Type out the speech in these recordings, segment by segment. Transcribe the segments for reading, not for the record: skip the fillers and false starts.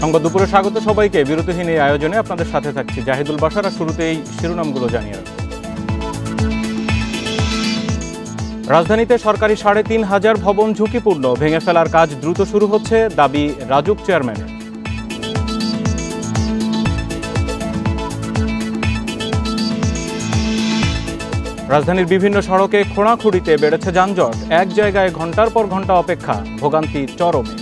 সংবাদ দুপুরে স্বাগত সবাইকে। বিরতিহীন এই আয়োজনে আপনাদের সাথে থাকছি জাহিদুল বাশার। শুরুতেই শিরোনামগুলো জানিয়ে রাখব। রাজধানীতে সরকারি ৩,৫০০ ভবন ঝুঁকিপূর্ণ, ভেঙে ফেলার কাজ দ্রুত শুরু হচ্ছে, দাবি রাজুক চেয়ারম্যানের। রাজধানীর বিভিন্ন সড়কে খোঁড়াখুঁড়িতে বেড়েছে যানজট, এক জায়গায় ঘণ্টার পর ঘণ্টা অপেক্ষা, ভোগান্তি চরমে।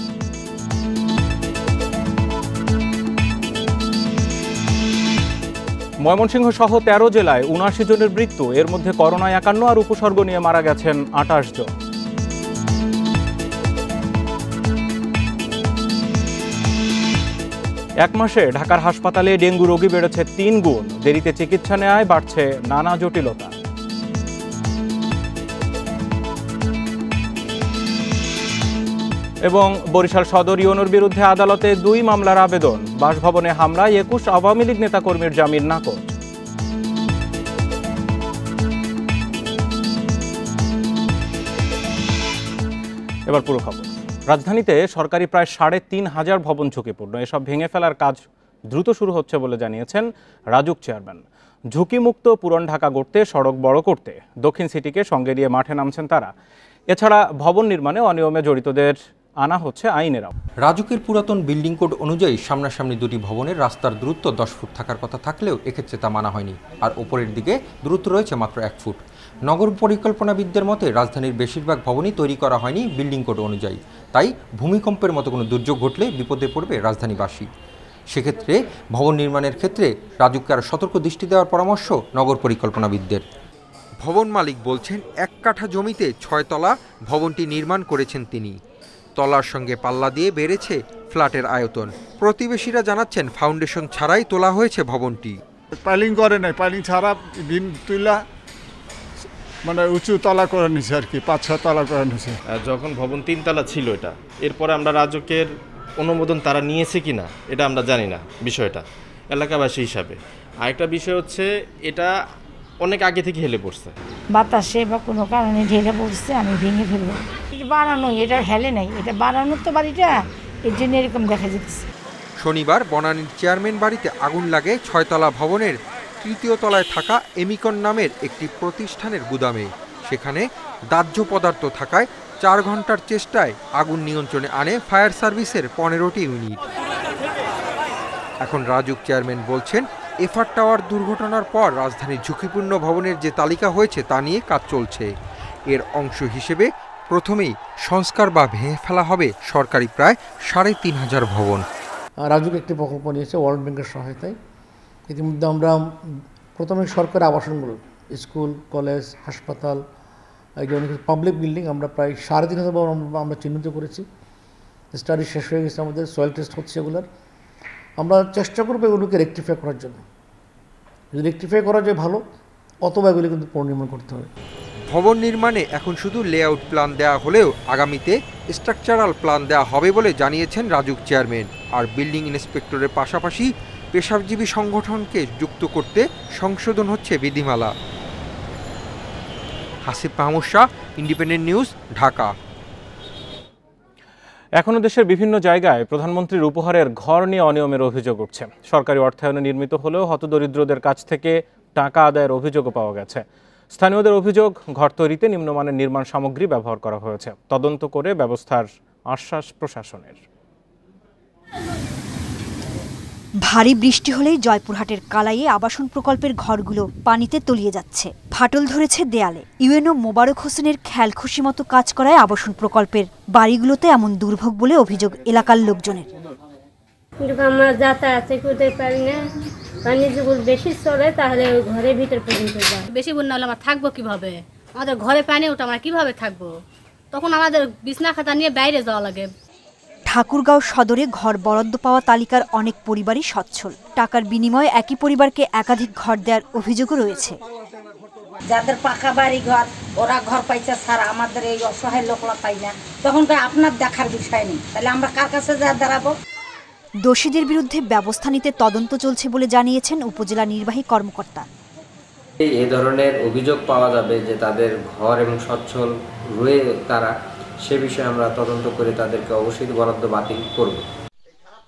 ময়মনসিংহ সহ ১৩ জেলায় ৭৯ জনের মৃত্যু, এর মধ্যে করোনায় ৫১ আর উপসর্গ নিয়ে মারা গেছেন ২৮ জন। এক মাসে ঢাকার হাসপাতালে ডেঙ্গু রোগী বেড়েছে ৩ গুণ, দেরিতে চিকিৎসা নেওয়ায় বাড়ছে নানা জটিলতা। এবং বরিশাল সদর ইউনোর বিরুদ্ধে আদালতে ২ মামলার আবেদন, বাসভবনে হামলায় ২১ আওয়ামী লীগ নেতাকর্মীর জামিন নাকচ। এবার পুরো খবর। রাজধানীতে সরকারি প্রায় ৩,৫০০ ভবন ঝুঁকিপূর্ণ, এসব ভেঙে ফেলার কাজ দ্রুত শুরু হচ্ছে বলে জানিয়েছেন রাজুক চেয়ারম্যান। ঝুঁকিমুক্ত পুরান ঢাকা গড়তে, সড়ক বড় করতে দক্ষিণ সিটিকে সঙ্গে নিয়ে মাঠে নামছেন তারা। এছাড়া ভবন নির্মাণে অনিয়মে জড়িতদের আনা হচ্ছে আইনেরাও। রাজুকের পুরাতন বিল্ডিং কোড অনুযায়ী সামনাসামনি দুটি ভবনের রাস্তার দূরত্ব ১০ ফুট থাকার কথা থাকলেও এক্ষেত্রে তা মানা হয়নি, আর ওপরের দিকে দূরত্ব রয়েছে মাত্র ১ ফুট। নগর পরিকল্পনাবিদদের মতে রাজধানীর বেশিরভাগ ভবনই তৈরি করা হয়নি বিল্ডিং কোড অনুযায়ী, তাই ভূমিকম্পের মতো কোনো দুর্যোগ ঘটলে বিপদে পড়বে রাজধানীবাসী। সেক্ষেত্রে ভবন নির্মাণের ক্ষেত্রে রাজুককে আরও সতর্ক দৃষ্টি দেওয়ার পরামর্শ নগর পরিকল্পনাবিদদের। ভবন মালিক বলছেন ১ কাঠা জমিতে ৬ তলা ভবনটি নির্মাণ করেছেন তিনি। তলার সঙ্গে পাল্লা দিয়ে বেড়েছে ফ্ল্যাটের আয়তন। প্রতিবেশীরা জানাচ্ছেন ফাউন্ডেশন ছাড়াই তোলা হয়েছে ভবনটি। পাইলিং করে নাই, পাইলিং ছাড়া বিম তুলা মানে উঁচু তলা করে নিছে আর কি, ৫-৬ তলা করে নিছে। যখন ভবন ৩ তলা ছিল এটা, এরপরে আমরা রাজুকের অনুমোদন তারা নিয়েছে কিনা এটা আমরা জানি না বিষয়টা এলাকাবাসী হিসাবে। আরেকটা বিষয় হচ্ছে এটা অনেক আগে থেকে হেলে পড়ছে, বাতাসে বা কোনো কারণে ঢেলে পড়ছে, আমি ভেঙে ফেলবো। বানানো এটা হেলে নাই, এটা বানানোর তো বাড়িটা, এর জন্য এরকম দেখা যাচ্ছে। শনিবার বনানীর চেয়ারম্যান বাড়িতে আগুন লাগে ৬ তলা ভবনের ৩য় তলায় থাকা এমিকন নামের একটি প্রতিষ্ঠানের গুদামে। সেখানে দাহ্য পদার্থ থাকায় ৪ ঘন্টার চেষ্টায় আগুন নিয়ন্ত্রণে আনে ফায়ার সার্ভিসের ১৫টি ইউনিট। এখন রাজুক চেয়ারম্যান বলছেন এফআর টাওয়ার দুর্ঘটনার পর রাজধানীর ঝুঁকিপূর্ণ ভবনের যে তালিকা হয়েছে তা নিয়ে কাজ চলছে। এর অংশ হিসেবে প্রথমেই সংস্কার বা ভেঙে ফেলা হবে সরকারি প্রায় ৩,৫০০ ভবন। রাজুক একটি প্রকল্প নিয়েছে ওয়ার্ল্ড ব্যাংকের সহায়তায়। ইতিমধ্যে আমরা প্রথমে সরকারি আবাসনগুলো, স্কুল, কলেজ, হাসপাতাল, পাবলিক বিল্ডিং আমরা প্রায় ৩,৫০০ ভবন আমরা চিহ্নিত করেছি। স্টাডি শেষ হয়ে গেছে, আমাদের সয়েল টেস্ট হচ্ছে এগুলোর। আমরা চেষ্টা করবো এগুলোকে রেকটিফাই করার জন্য। যদি রেকটিফাই করা যায় ভালো, অথবা এগুলি কিন্তু পুনর্নির্মাণ করতে হবে। ভবন নির্মাণে এখন শুধু লেআউট প্ল্যান দেওয়া হলেও আগামীতে স্ট্রাকচারাল প্ল্যান দেওয়া হবে বলে জানিয়েছেন রাজুক চেয়ারম্যান। আর বিল্ডিং ইন্সপেক্টরের পাশাপাশি পেশাজীবী সংগঠনকে যুক্ত করতে সংশোধন হচ্ছে বিধিমালা। Hasib Mahmud Shah, independent News, Dhaka. এখনো দেশের বিভিন্ন জায়গায় প্রধানমন্ত্রীর উপহারের ঘর নিয়ে অনিয়মের অভিযোগ উঠছে। সরকারি অর্থায়নে নির্মিত হলেও হতদরিদ্রদের কাছ থেকে টাকা আদায়ের অভিযোগও পাওয়া গেছে। স্থানীয়দের অভিযোগ, ঘর তৈরিতে নিম্নমানের নির্মাণ সামগ্রী ব্যবহার করা হয়েছে। তদন্ত করে ব্যবস্থার আশ্বাস প্রশাসনের। ভারী বৃষ্টি হলেই জয়পুরহাটের কালাইয়ে আবাসন প্রকল্পের ঘরগুলো পানিতে তলিয়ে যাচ্ছে, ফাটল ধরেছে দেয়ালে। ইউএনও মোবারক হোসেনের খেয়ালখুশি মতো কাজ করায় আবাসন প্রকল্পের বাড়িগুলোতে এমন দুর্ভোগ বলে অভিযোগ এলাকার লোকজনের। আমরা যাতায়াত করতে পারি না, পানি যদি বেশি চলে তাহলে ঘরের ভিতর পর্যন্ত যায়। বেশি বন্যা হলে আমরা থাকবো কিভাবে? আমাদের ঘরে পানি ওঠে, আমরা কিভাবে থাকবো? তখন আমাদের বিছনা খাতা নিয়ে বাইরে যাওয়া লাগে। ঠাকুরগাঁও সদরে ঘর বরাদ্দ পাওয়া তালিকার অনেক পরিবারই সচ্ছল। টাকার বিনিময়ে একই পরিবারকে একাধিক ঘর দেওয়ার অভিযোগও রয়েছে। যাদের পাকা বাড়ি ঘর, ওরা ঘর পাইছে, ছাড়া আমাদের এই অসহায় লোকরা পাই না। তখন আপনার দেখার বিষয় নেই, তাহলে আমরা কার কাছে যা দাঁড়াবো? দোষীদের বিরুদ্ধে ব্যবস্থা নিতে তদন্ত চলছে বলে জানিয়েছেন উপজেলা নির্বাহী কর্মকর্তা। এই ধরনের অভিযোগ পাওয়া যাবে যে তাদের ঘর এবং সচ্ছল রয়ে তারা, সে বিষয়ে আমরা তদন্ত করে তাদেরকে অবশ্যই বরাদ্দ বাতিল করব।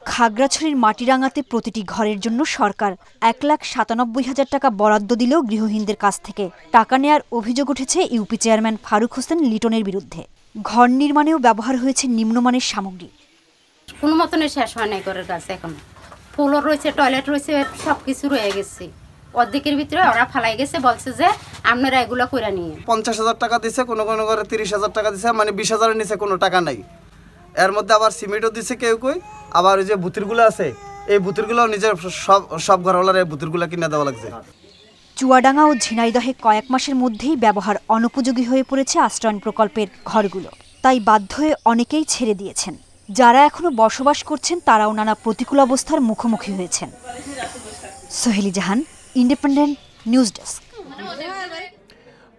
খাগড়াছড়ির মাটিরাঙ্গাতে প্রতিটি ঘরের জন্য সরকার 1,97,000 টাকা বরাদ্দ দিলেও গৃহহীনদের কাছ থেকে টাকা নেয়ার অভিযোগ উঠেছে ইউপি চেয়ারম্যান ফারুক হোসেন লিটনের বিরুদ্ধে। ঘর নির্মাণেও ব্যবহার হয়েছে নিম্নমানের সামগ্রী। কোনো মতনে শেষ হয় নাই ঘরের কাছে, এখন ফ্লোর রয়েছে, টয়লেট রয়েছে, সবকিছু রয়ে গেছে। অর্ধেকের ভিতরে ওরা ফালাই গেছে, বলছে যে আপনারা এগুলো করে নিয়ে। 50,000 টাকা দিছে, কোনো কোনো ঘরে 30,000 টাকা দিছে, মানে 20,000-এর নিচে কোনো টাকা নাই। এর মধ্যে আবার সিমেন্টও দিছে কেউ কই, আবার ওই যে বুতিরগুলো আছে, এই বুতিরগুলো নিজের সব ঘরওয়ালার এই বুতিরগুলো কিনে দেওয়া লাগছে। চুয়াডাঙ্গা ও ঝিনাইদহে কয়েক মাসের মধ্যেই ব্যবহার অনুপযোগী হয়ে পড়েছে আশ্রয়ণ প্রকল্পের ঘরগুলো। তাই বাধ্য হয়ে অনেকেই ছেড়ে দিয়েছেন। যারা এখনো বসবাস করছেন তারাও নানা প্রতিকূল অবস্থার মুখোমুখি হয়েছেন। সোহেলি জাহান, ইন্ডিপেন্ডেন্ট নিউজ ডেস্ক।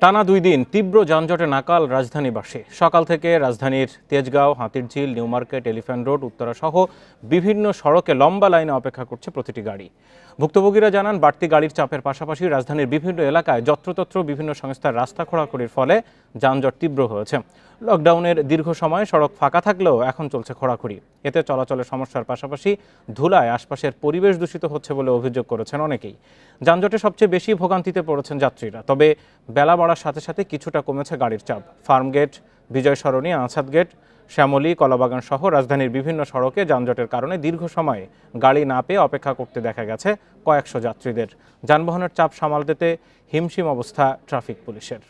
টানা 2 দিন তীব্র যানজটে নাকাল রাজধানীবাসী। সকাল থেকে রাজধানীর Tejgaon, Hatirjheel, new market, elephant road, Uttara সহ বিভিন্ন সড়কে লম্বা লাইনে অপেক্ষা করছে প্রতিটি গাড়ি। ভুক্তভোগীরা জানান, বাড়তি গাড়ির চাপের পাশাপাশি রাজধানীর বিভিন্ন এলাকায় যত্রতত্র বিভিন্ন সংস্থার রাস্তা খোঁড়াখুড়ির ফলে যানজট তীব্র হয়েছে। লকডাউনের দীর্ঘ সময় সড়ক ফাঁকা থাকলেও এখন চলছে খোঁড়াখুড়ি। এতে চলাচলের সমস্যার পাশাপাশি ধুলায় আশপাশের পরিবেশ দূষিত হচ্ছে বলে অভিযোগ করেছেন অনেকেই। যানজটে সবচেয়ে বেশি ভোগান্তিতে পড়েছেন যাত্রীরা। তবে বেলা বাড়ার সাথে সাথে কিছুটা কমেছে গাড়ির চাপ। ফার্মগেট, বিজয় সরণি, আছাদ গেট, শ্যামলী, কলাবাগান সহ রাজধানীর বিভিন্ন সড়কে যানজটের কারণে দীর্ঘ সময়ে গাড়ি না পেয়ে অপেক্ষা করতে দেখা গেছে কয়েকশো যাত্রীদের। যানবাহনের চাপ সামাল দিতে হিমশিম অবস্থা ট্রাফিক পুলিশের।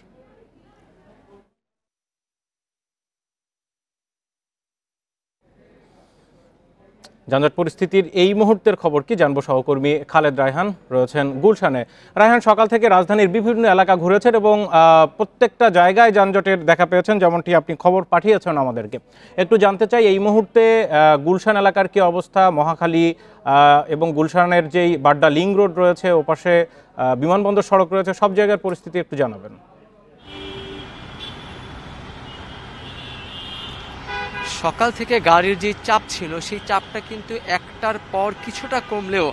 যানজট পরিস্থিতির এই মুহূর্তের খবর কি জানবো সহকর্মী খালেদ রায়হান রয়েছেন গুলশানে। রায়হান, সকাল থেকে রাজধানীর বিভিন্ন এলাকা ঘুরেছেন এবং প্রত্যেকটা জায়গায় যানজটের দেখা পেয়েছেন, যেমনটি আপনি খবর পাঠিয়েছেন আমাদেরকে। একটু জানতে চাই এই মুহূর্তে গুলশান এলাকার কি অবস্থা, মহাখালী এবং গুলশানের যেই বাড্ডা লিং রোড রয়েছে, ওপাশে বিমানবন্দর সড়ক রয়েছে, সব জায়গার পরিস্থিতি একটু জানাবেন। সকাল থেকে গাড়ির যে চাপ ছিল সেই চাপটা কিন্তু একটার পর কিছুটা কমলেও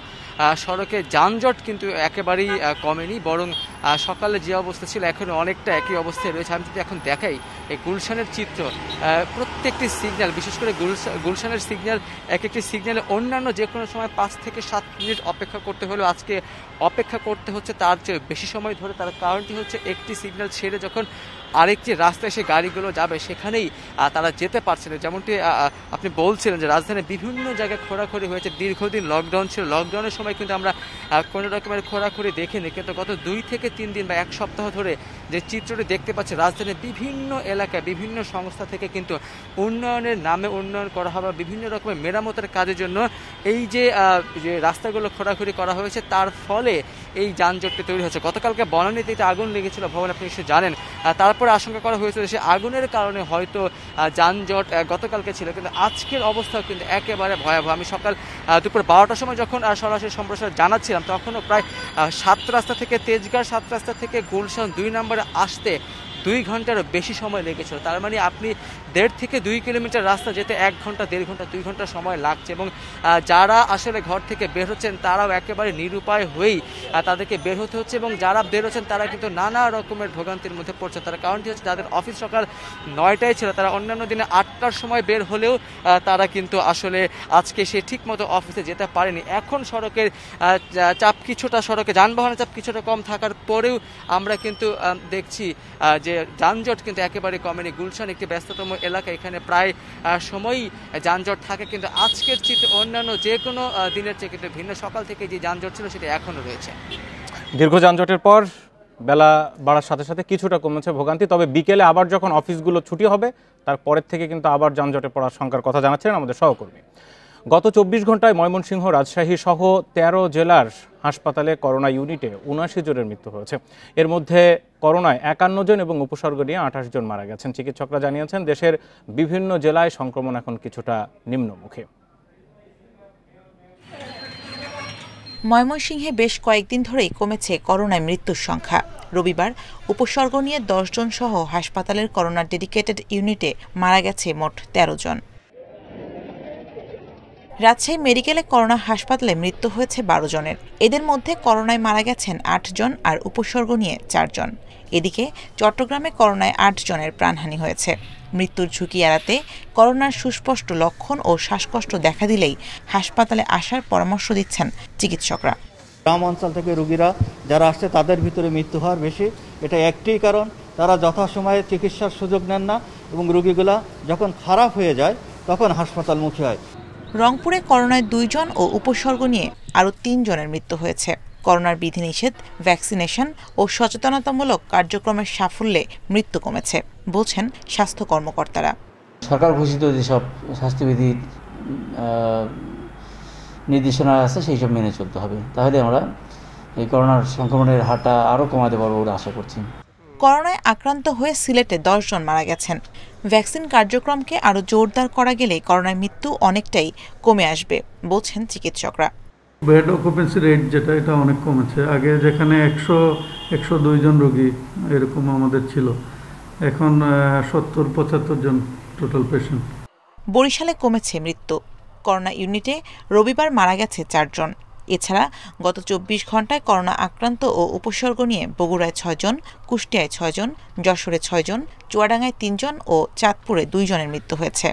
সড়কে যানজট কিন্তু একেবারেই কমেনি, বরং সকালে যে অবস্থা ছিল এখন অনেকটা একই অবস্থায় রয়েছে। আমি যদি এখন দেখাই এই গুলশানের চিত্র, প্রত্যেকটি সিগন্যাল, বিশেষ করে গুলশানের সিগন্যাল, এক একটি সিগন্যালে অন্যান্য যে কোনো সময় 5 থেকে 7 মিনিট অপেক্ষা করতে হলেও আজকে অপেক্ষা করতে হচ্ছে তার চেয়ে বেশি সময় ধরে। তার কারণটি হচ্ছে একটি সিগন্যাল ছেড়ে যখন আরেকটি রাস্তায় সে গাড়িগুলো যাবে সেখানেই তারা যেতে পারছে না। যেমনটি আপনি বলছিলেন যে রাজধানীর বিভিন্ন জায়গায় খোঁড়াখুড়ি হয়েছে, দীর্ঘদিন লকডাউন ছিল, লকডাউনের সময় কিন্তু আমরা কোনো রকমের খোঁড়াখুড়ি দেখিনি, কিন্তু গত 2 থেকে 3 দিন বা 1 সপ্তাহ ধরে যে চিত্রটি দেখতে পাচ্ছি রাজধানীর বিভিন্ন এলাকায় বিভিন্ন সংস্থা থেকে কিন্তু উন্নয়নের নামে উন্নয়ন করা হবে, বিভিন্ন রকমের মেরামতের কাজের জন্য এই যে রাস্তাগুলো খোঁড়াখুড়ি করা হয়েছে তার ফলে এই যানজটটি তৈরি হচ্ছে। গতকালকে বনানীতে আগুন লেগেছিল ভবন, আপনি নিশ্চয়ই জানেন। তারপরে আশঙ্কা করা হয়েছিল সে আগুনের কারণে হয়তো যানজট গতকালকে ছিল, কিন্তু আজকের অবস্থাও কিন্তু একেবারে ভয়াবহ। আমি সকাল দুপুর 12টার সময় যখন সরাসরি সম্প্রচার জানাচ্ছিলাম তখনও প্রায় 7 রাস্তা থেকে তেজগাঁও, 7 রাস্তা থেকে গুলশান 2 নম্বরে আসতে 2 ঘন্টারও বেশি সময় লেগেছিল। তার মানে আপনি 1.5 থেকে 2 কিলোমিটার রাস্তা যেতে 1 ঘন্টা, 1.5 ঘন্টা, 2 ঘন্টা সময় লাগছে। এবং যারা আসলে ঘর থেকে বের হচ্ছেন তারাও একেবারে নিরুপায় হয়েই তাদেরকে বের হতে হচ্ছে, এবং যারা বের হচ্ছেন তারা কিন্তু নানা রকমের ভোগান্তির মধ্যে পড়ছে। তার কারণটি হচ্ছে যাদের অফিস সকাল 9টায় ছিল তারা অন্যান্য দিনে 8টার সময় বের হলেও তারা কিন্তু আসলে আজকে সে ঠিক মতো অফিসে যেতে পারেনি। এখন সড়কের চাপ কিছুটা, সড়কে যানবাহনের চাপ কিছুটা কম থাকার পরেও আমরা কিন্তু দেখছি যে যানজট কিন্তু একেবারে কমেনি। গুলশান একটি ব্যস্ততম এলাকা, এখানে প্রায় সময়ই যানজট থাকে, কিন্তু আজকের চিত্র অন্যান্য যে কোনো দিনের চেয়ে কিন্তু ভিন্ন। সকাল থেকে যে যানজট ছিল সেটা এখনও রয়েছে। দীর্ঘ যানজটের পর বেলা বাড়ার সাথে সাথে কিছুটা কমেছে ভোগান্তি, তবে বিকেলে আবার যখন অফিসগুলো ছুটি হবে তারপরের থেকে কিন্তু আবার যানজটে পড়ার শঙ্কার কথা জানাচ্ছিলেন আমাদের সহকর্মী। গত 24 ঘন্টায় ময়মনসিংহ, রাজশাহী সহ 13 জেলার হাসপাতালে করোনা ইউনিটে 79 জনের মৃত্যু হয়েছে। এর মধ্যে করোনায় 51 জন এবং উপসর্গ নিয়ে 28 জন মারা গেছেন। চিকিৎসকরা জানিয়েছেন দেশের বিভিন্ন জেলায় সংক্রমণ এখন কিছুটা নিম্নমুখী। ময়মনসিংহে বেশ কয়েকদিন ধরেই কমেছে করোনায় মৃত্যুর সংখ্যা। রবিবার উপসর্গ নিয়ে 10 জন সহ হাসপাতালের করোনা ডেডিকেটেড ইউনিটে মারা গেছে মোট 13 জন। রাজশাহী মেডিকেলে করোনা হাসপাতালে মৃত্যু হয়েছে 12 জনের। এদের মধ্যে করোনায় মারা গেছেন 8 জন আর উপসর্গ নিয়ে 4 জন। এদিকে চট্টগ্রামে করোনায় 8 জনের প্রাণহানি হয়েছে। মৃত্যুর ঝুঁকি এড়াতে করোনার সুস্পষ্ট লক্ষণ ও শ্বাসকষ্ট দেখা দিলেই হাসপাতালে আসার পরামর্শ দিচ্ছেন চিকিৎসকরা। গ্রাম অঞ্চল থেকে রোগীরা যারা আসছে তাদের ভিতরে মৃত্যু হওয়ার বেশি, এটা একটাই কারণ, তারা যথাসময়ে চিকিৎসার সুযোগ নেন না এবং রোগীগুলা যখন খারাপ হয়ে যায় তখন হাসপাতালমুখী হয়। রংপুরে করোনায় 2 জন ও উপসর্গ নিয়ে আরও 3 জনের মৃত্যু হয়েছে। করোনার বিধিনিষেধ, ভ্যাকসিনেশন ও সচেতনতামূলক কার্যক্রমের সাফল্যে মৃত্যু কমেছে বলছেন স্বাস্থ্য কর্মকর্তারা। সরকার ঘোষিত যেসব স্বাস্থ্যবিধি নির্দেশনা আছে সেই সব মেনে চলতে হবে, তাহলে আমরা এই করোনার সংক্রমণের হারটা আরও কমাতে পারবো বলে আশা করছি। করোনায় আক্রান্ত হয়ে সিলেটে 10 জন মারা গেছেন। ভ্যাকসিন কার্যক্রমকে আরও জোরদার করা গেলে করোনায় মৃত্যু অনেকটাই কমে আসবে বলছেন চিকিৎসকরা। বেড অকুপেন্সি রেট যেটা, এটা অনেক কমেছে। আগে যেখানে 100-102 জন রোগী এরকম আমাদের ছিল, এখন 70-75 জন টোটাল পেশেন্ট। বরিশালে কমেছে মৃত্যু। করোনা ইউনিটে রবিবার মারা গেছে 4 জন। এছাড়া গত 24 ঘন্টায় করোনা আক্রান্ত ও উপসর্গ নিয়ে বগুড়ায় 6 জন, কুষ্টিয়ায় 6 জন, যশোরে 6 জন, চুয়াডাঙ্গায় 3 জন ও চাঁদপুরে 2 জনের মৃত্যু হয়েছে।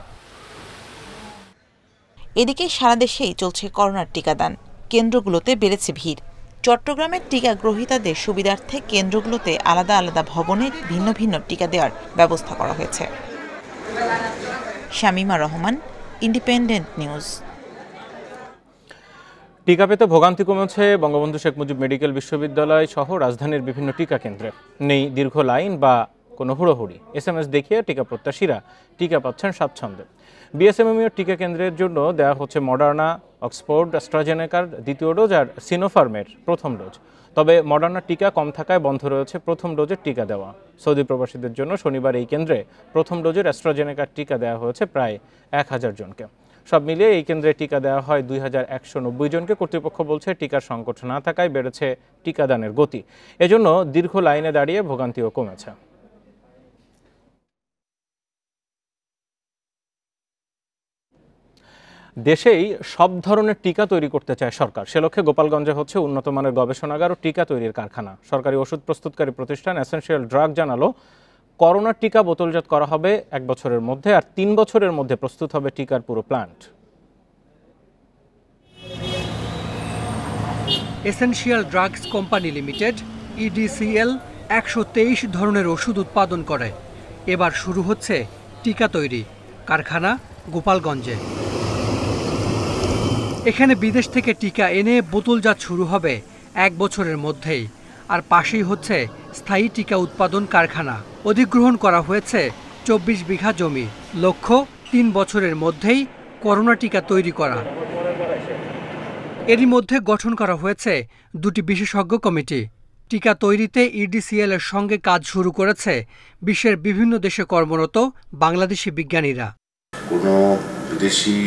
এদিকে সারা দেশেই চলছে করোনার টিকাদান। কেন্দ্রগুলোতে বেড়েছে ভিড়। চট্টগ্রামের টিকা গ্রহীতাদের সুবিধার্থে কেন্দ্রগুলোতে আলাদা আলাদা ভবনে ভিন্ন ভিন্ন টিকা দেওয়ার ব্যবস্থা করা হয়েছে। Shamima Rahman, Independent news. টিকা পেতে ভোগান্তি কমেছে বঙ্গবন্ধু শেখ মুজিব মেডিকেল বিশ্ববিদ্যালয় সহ রাজধানীর বিভিন্ন টিকা কেন্দ্রে। নেই দীর্ঘ লাইন বা কোনো হুড়োহুড়ি। SMS দেখিয়ে টিকা প্রত্যাশীরা টিকা পাচ্ছেন স্বাচ্ছন্দ্যে। বিএসএমএমইউ টিকা কেন্দ্রের জন্য দেওয়া হচ্ছে মডার্না, অক্সফোর্ড, অ্যাস্ট্রাজেনেকার 2য় ডোজ আর সিনোফার্মের 1ম ডোজ। তবে মডার্নার টিকা কম থাকায় বন্ধ রয়েছে 1ম ডোজের টিকা দেওয়া। সৌদি প্রবাসীদের জন্য শনিবার এই কেন্দ্রে 1ম ডোজের অ্যাস্ট্রাজেনেকার টিকা দেওয়া হয়েছে প্রায় 1000 জনকে। সব মিলিয়ে এই কেন্দ্রে টিকা দেওয়া হয় 2190 জনকে। কর্তৃপক্ষ বলছে টিকার সংকট না থাকায় বেড়েছে টিকাদানের গতি। এজন্য দীর্ঘ লাইনে দাঁড়িয়ে ভোগান্তিও কমেছে। দেশেই সব ধরনের টিকা তৈরি করতে চায় সরকার। সে লক্ষ্যে গোপালগঞ্জে হচ্ছে উন্নত মানের গবেষণাগার ও টিকা তৈরির কারখানা। সরকারি ওষুধ প্রস্তুতকারী প্রতিষ্ঠান এসেনশিয়াল ড্রাগ জানালো, করোনার টিকা বোতলজাত করা হবে 1 বছরের মধ্যে, আর 3 বছরের মধ্যে প্রস্তুত হবে টিকার পুরো plant. Essential drugs company limited EDCL 123 ধরনের ওষুধ উৎপাদন করে। এবার শুরু হচ্ছে টিকা তৈরি। কারখানা গোপালগঞ্জে। এখানে বিদেশ থেকে টিকা এনে বোতলজাত শুরু হবে 1 বছরের মধ্যেই। আর পাশেই হচ্ছে স্থায়ী টিকা উৎপাদন কারখানা। অধিগ্রহণ করা হয়েছে 24 বিঘা জমি। লক্ষ্য 3 বছরের মধ্যেই করোনা টিকা তৈরি করা। এরই মধ্যে গঠন করা হয়েছে 2টি বিশেষজ্ঞ কমিটি। টিকা তৈরিতে EDCL এর সঙ্গে কাজ শুরু করেছে বিশ্বের বিভিন্ন দেশে কর্মরত বাংলাদেশি বিজ্ঞানীরা। কোনো বিদেশি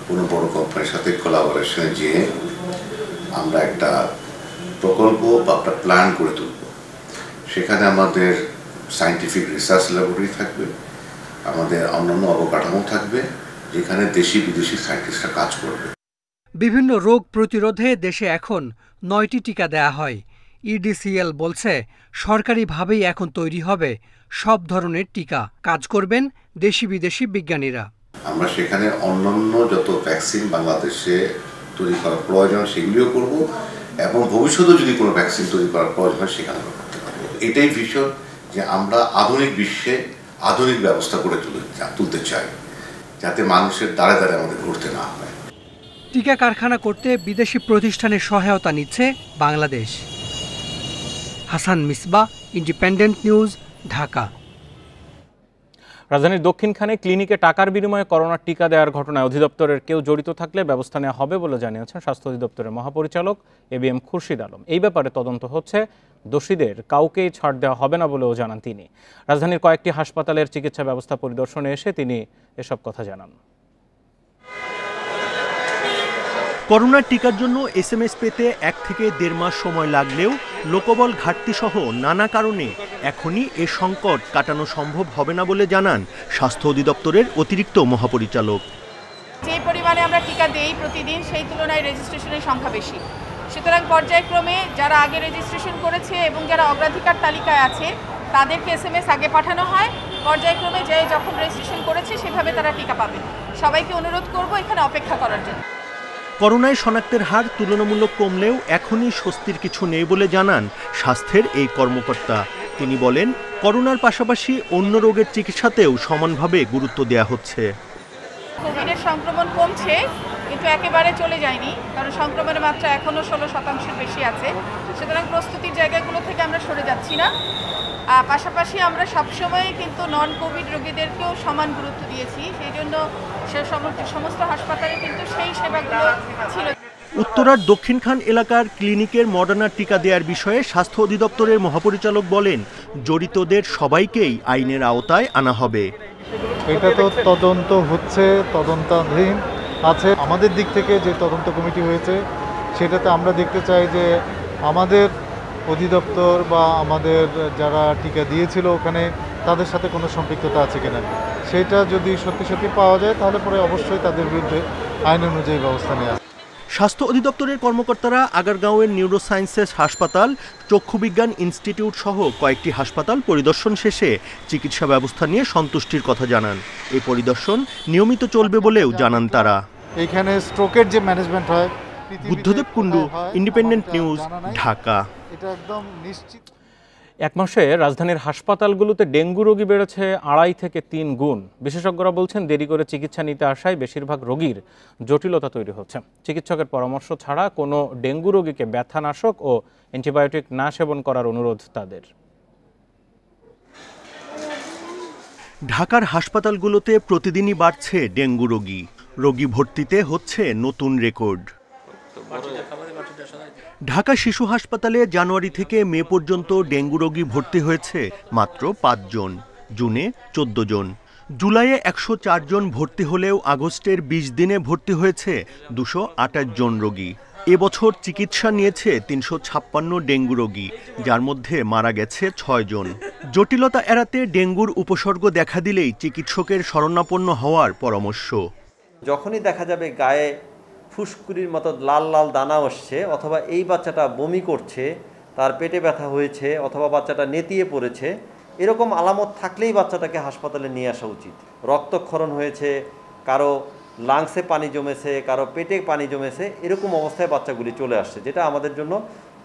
কোনো বড় কোম্পানির সাথে কোলাবোরেশনে যে আমরা একটা প্রকল্প বা একটা প্ল্যান করে তুলব, সেখানে আমাদের সায়েন্টিফিক রিসার্চ ল্যাবরেটরি থাকবে, আমাদের অন্যান্য অবকাঠামো থাকবে, যেখানে দেশি বিদেশি সায়েন্টিস্টরা কাজ করবে। বিভিন্ন রোগ প্রতিরোধে দেশে এখন 9টি টিকা দেয়া হয়। EDCL বলছে সরকারিভাবেই এখন তৈরি হবে সব ধরনের টিকা। কাজ করবেন দেশি বিদেশি বিজ্ঞানীরা। আমরা সেখানে অন্যান্য যত ভ্যাকসিন বাংলাদেশে তৈরি করার প্রয়োজন সেগুলিও করব, এবং ভবিষ্যতে যদি কোনো ভ্যাকসিন তৈরি করার প্রয়োজন হয় সেখানে আমরা করতে পারব। এটাই ভীষণ যে আমরা আধুনিক বিশ্বে আধুনিক ব্যবস্থা করে তুলতে চাই, যাতে মানুষের দ্বারে দ্বারে আমাদের ঘুরতে না হয়। টিকা কারখানা করতে বিদেশি প্রতিষ্ঠানের সহায়তা নিচ্ছে বাংলাদেশ। Hasan Misbah, Independent News, Dhaka. রাজধানীর দক্ষিণখানে ক্লিনিকে টাকার বিনিময়ে করোনার টিকা দেওয়ার ঘটনায় অধিদপ্তরের কেউ জড়িত থাকলে ব্যবস্থা নেওয়া হবে বলে জানিয়েছেন স্বাস্থ্য অধিদপ্তরের মহাপরিচালক ABM খুরশিদ আলম। এই ব্যাপারে তদন্ত হচ্ছে, দোষীদের কাউকেই ছাড় দেওয়া হবে না বলেও জানান তিনি। রাজধানীর কয়েকটি হাসপাতালের চিকিৎসা ব্যবস্থা পরিদর্শনে এসে তিনি এসব কথা জানান। করোনার টিকার জন্য SMS পেতে 1 থেকে 1.5 মাস সময় লাগলেও লোকবল ঘাটতি সহ নানা কারণে এখনই এ সংকট কাটানো সম্ভব হবে না বলে জানান স্বাস্থ্য অধিদপ্তরের অতিরিক্ত মহাপরিচালক। যে পরিমাণে আমরা টিকা দেই প্রতিদিন, সেই তুলনায় রেজিস্ট্রেশনের সংখ্যা বেশি। সুতরাং পর্যায়ক্রমে যারা আগে রেজিস্ট্রেশন করেছে এবং যারা অগ্রাধিকার তালিকায় আছে তাদেরকে SMS আগে পাঠানো হয়, পর্যায়ক্রমে যে যখন রেজিস্ট্রেশন করেছে সেভাবে তারা টিকা পাবে। সবাইকে অনুরোধ করব এখানে অপেক্ষা করার জন্য। করোনায় শনাক্তের হার তুলনামূলক কমলেও এখনই স্বস্তির কিছু নেই বলে জানান স্বাস্থ্যের এই কর্মকর্তা। তিনি বলেন, করোনার পাশাপাশি অন্য রোগের চিকিৎসাতেও সমানভাবে গুরুত্ব দেওয়া হচ্ছে। কোভিডের সংক্রমণ কমছে, কিন্তু একেবারে চলে যায়নি, কারণ সংক্রমণের মাত্রা এখনও 16% বেশি আছে। সুতরাং প্রস্তুতির জায়গাগুলো থেকে আমরা সরে যাচ্ছি না। পাশাপাশি আমরা সবসময় কিন্তু নন কোভিড রোগীদেরকেও সমান গুরুত্ব দিয়েছি, সেই জন্য সমস্ত হাসপাতালে কিন্তু সেই সেবাগুলো ছিল। উত্তরার দক্ষিণখান এলাকার ক্লিনিকের মডার্না টিকা দেওয়ার বিষয়ে স্বাস্থ্য অধিদপ্তরের মহাপরিচালক বলেন, জড়িতদের সবাইকেই আইনের আওতায় আনা হবে। এটা তো তদন্ত হচ্ছে, তদন্তাধীন আছে। আমাদের দিক থেকে যে তদন্ত কমিটি হয়েছে সেটাতে আমরা দেখতে চাই যে আমাদের অধিদপ্তর বা আমাদের যারা টিকা দিয়েছিল ওখানে তাদের সাথে কোনো সম্পৃক্ততা আছে কিনা, সেটা যদি সত্যি সত্যি পাওয়া যায় তাহলে পরে অবশ্যই তাদের বিরুদ্ধে আইন অনুযায়ী ব্যবস্থা নেওয়া। স্বাস্থ্য অধিদপ্তরের কর্মকর্তারা আগারগাঁওয়ের নিউরোসায়েন্সেস হাসপাতাল, চক্ষুবিজ্ঞান ইনস্টিটিউট সহ কয়েকটি হাসপাতাল পরিদর্শন শেষে চিকিৎসা ব্যবস্থা নিয়ে সন্তুষ্টির কথা জানান। এই পরিদর্শন নিয়মিত চলবে বলেও জানান তারা। এখানে স্ট্রোকের যে ম্যানেজমেন্ট হয়। Buddhadeb Kundu, Independent News, Dhaka. এটা একদম নিশ্চিত। এক মাসে রাজধানীর হাসপাতালগুলোতে ডেঙ্গু রোগী বেড়েছে 2.5 থেকে 3 গুণ। বিশেষজ্ঞরা বলছেন, দেরি করে চিকিৎসা নিতে আসায় বেশিরভাগ রোগীর জটিলতা তৈরি হচ্ছে। চিকিৎসকের পরামর্শ ছাড়া কোনো ডেঙ্গু রোগীকে ব্যথানাশক ও অ্যান্টিবায়োটিক না সেবন করার অনুরোধ তাদের। ঢাকার হাসপাতালগুলোতে প্রতিদিনই বাড়ছে ডেঙ্গু রোগী। রোগী ভর্তিতে হচ্ছে নতুন রেকর্ড। ঢাকা শিশু হাসপাতালে জানুয়ারি থেকে মে পর্যন্ত ডেঙ্গু রোগী ভর্তি হয়েছে মাত্র 5 জন, জুনে 14 জন, জুলাইয়ে 104 জন ভর্তি হলেও আগস্টের 20 দিনে ভর্তি হয়েছে 228 জন রোগী। এবছর চিকিৎসা নিয়েছে 356 ডেঙ্গু রোগী, যার মধ্যে মারা গেছে 6 জন। জটিলতা এড়াতে ডেঙ্গুর উপসর্গ দেখা দিলেই চিকিৎসকের শরণাপন্ন হওয়ার পরামর্শ। যখনই দেখা যাবে গায়ে ফুসকুড়ির মতো লাল লাল দানা আসছে, অথবা এই বাচ্চাটা বমি করছে, তার পেটে ব্যথা হয়েছে, অথবা বাচ্চাটা নেতিয়ে পড়েছে, এরকম আলামত থাকলেই বাচ্চাটাকে হাসপাতালে নিয়ে আসা উচিত। রক্তক্ষরণ হয়েছে, কারো লাংসে পানি জমেছে, কারো পেটে পানি জমেছে, এরকম অবস্থায় বাচ্চাগুলি চলে আসছে, যেটা আমাদের জন্য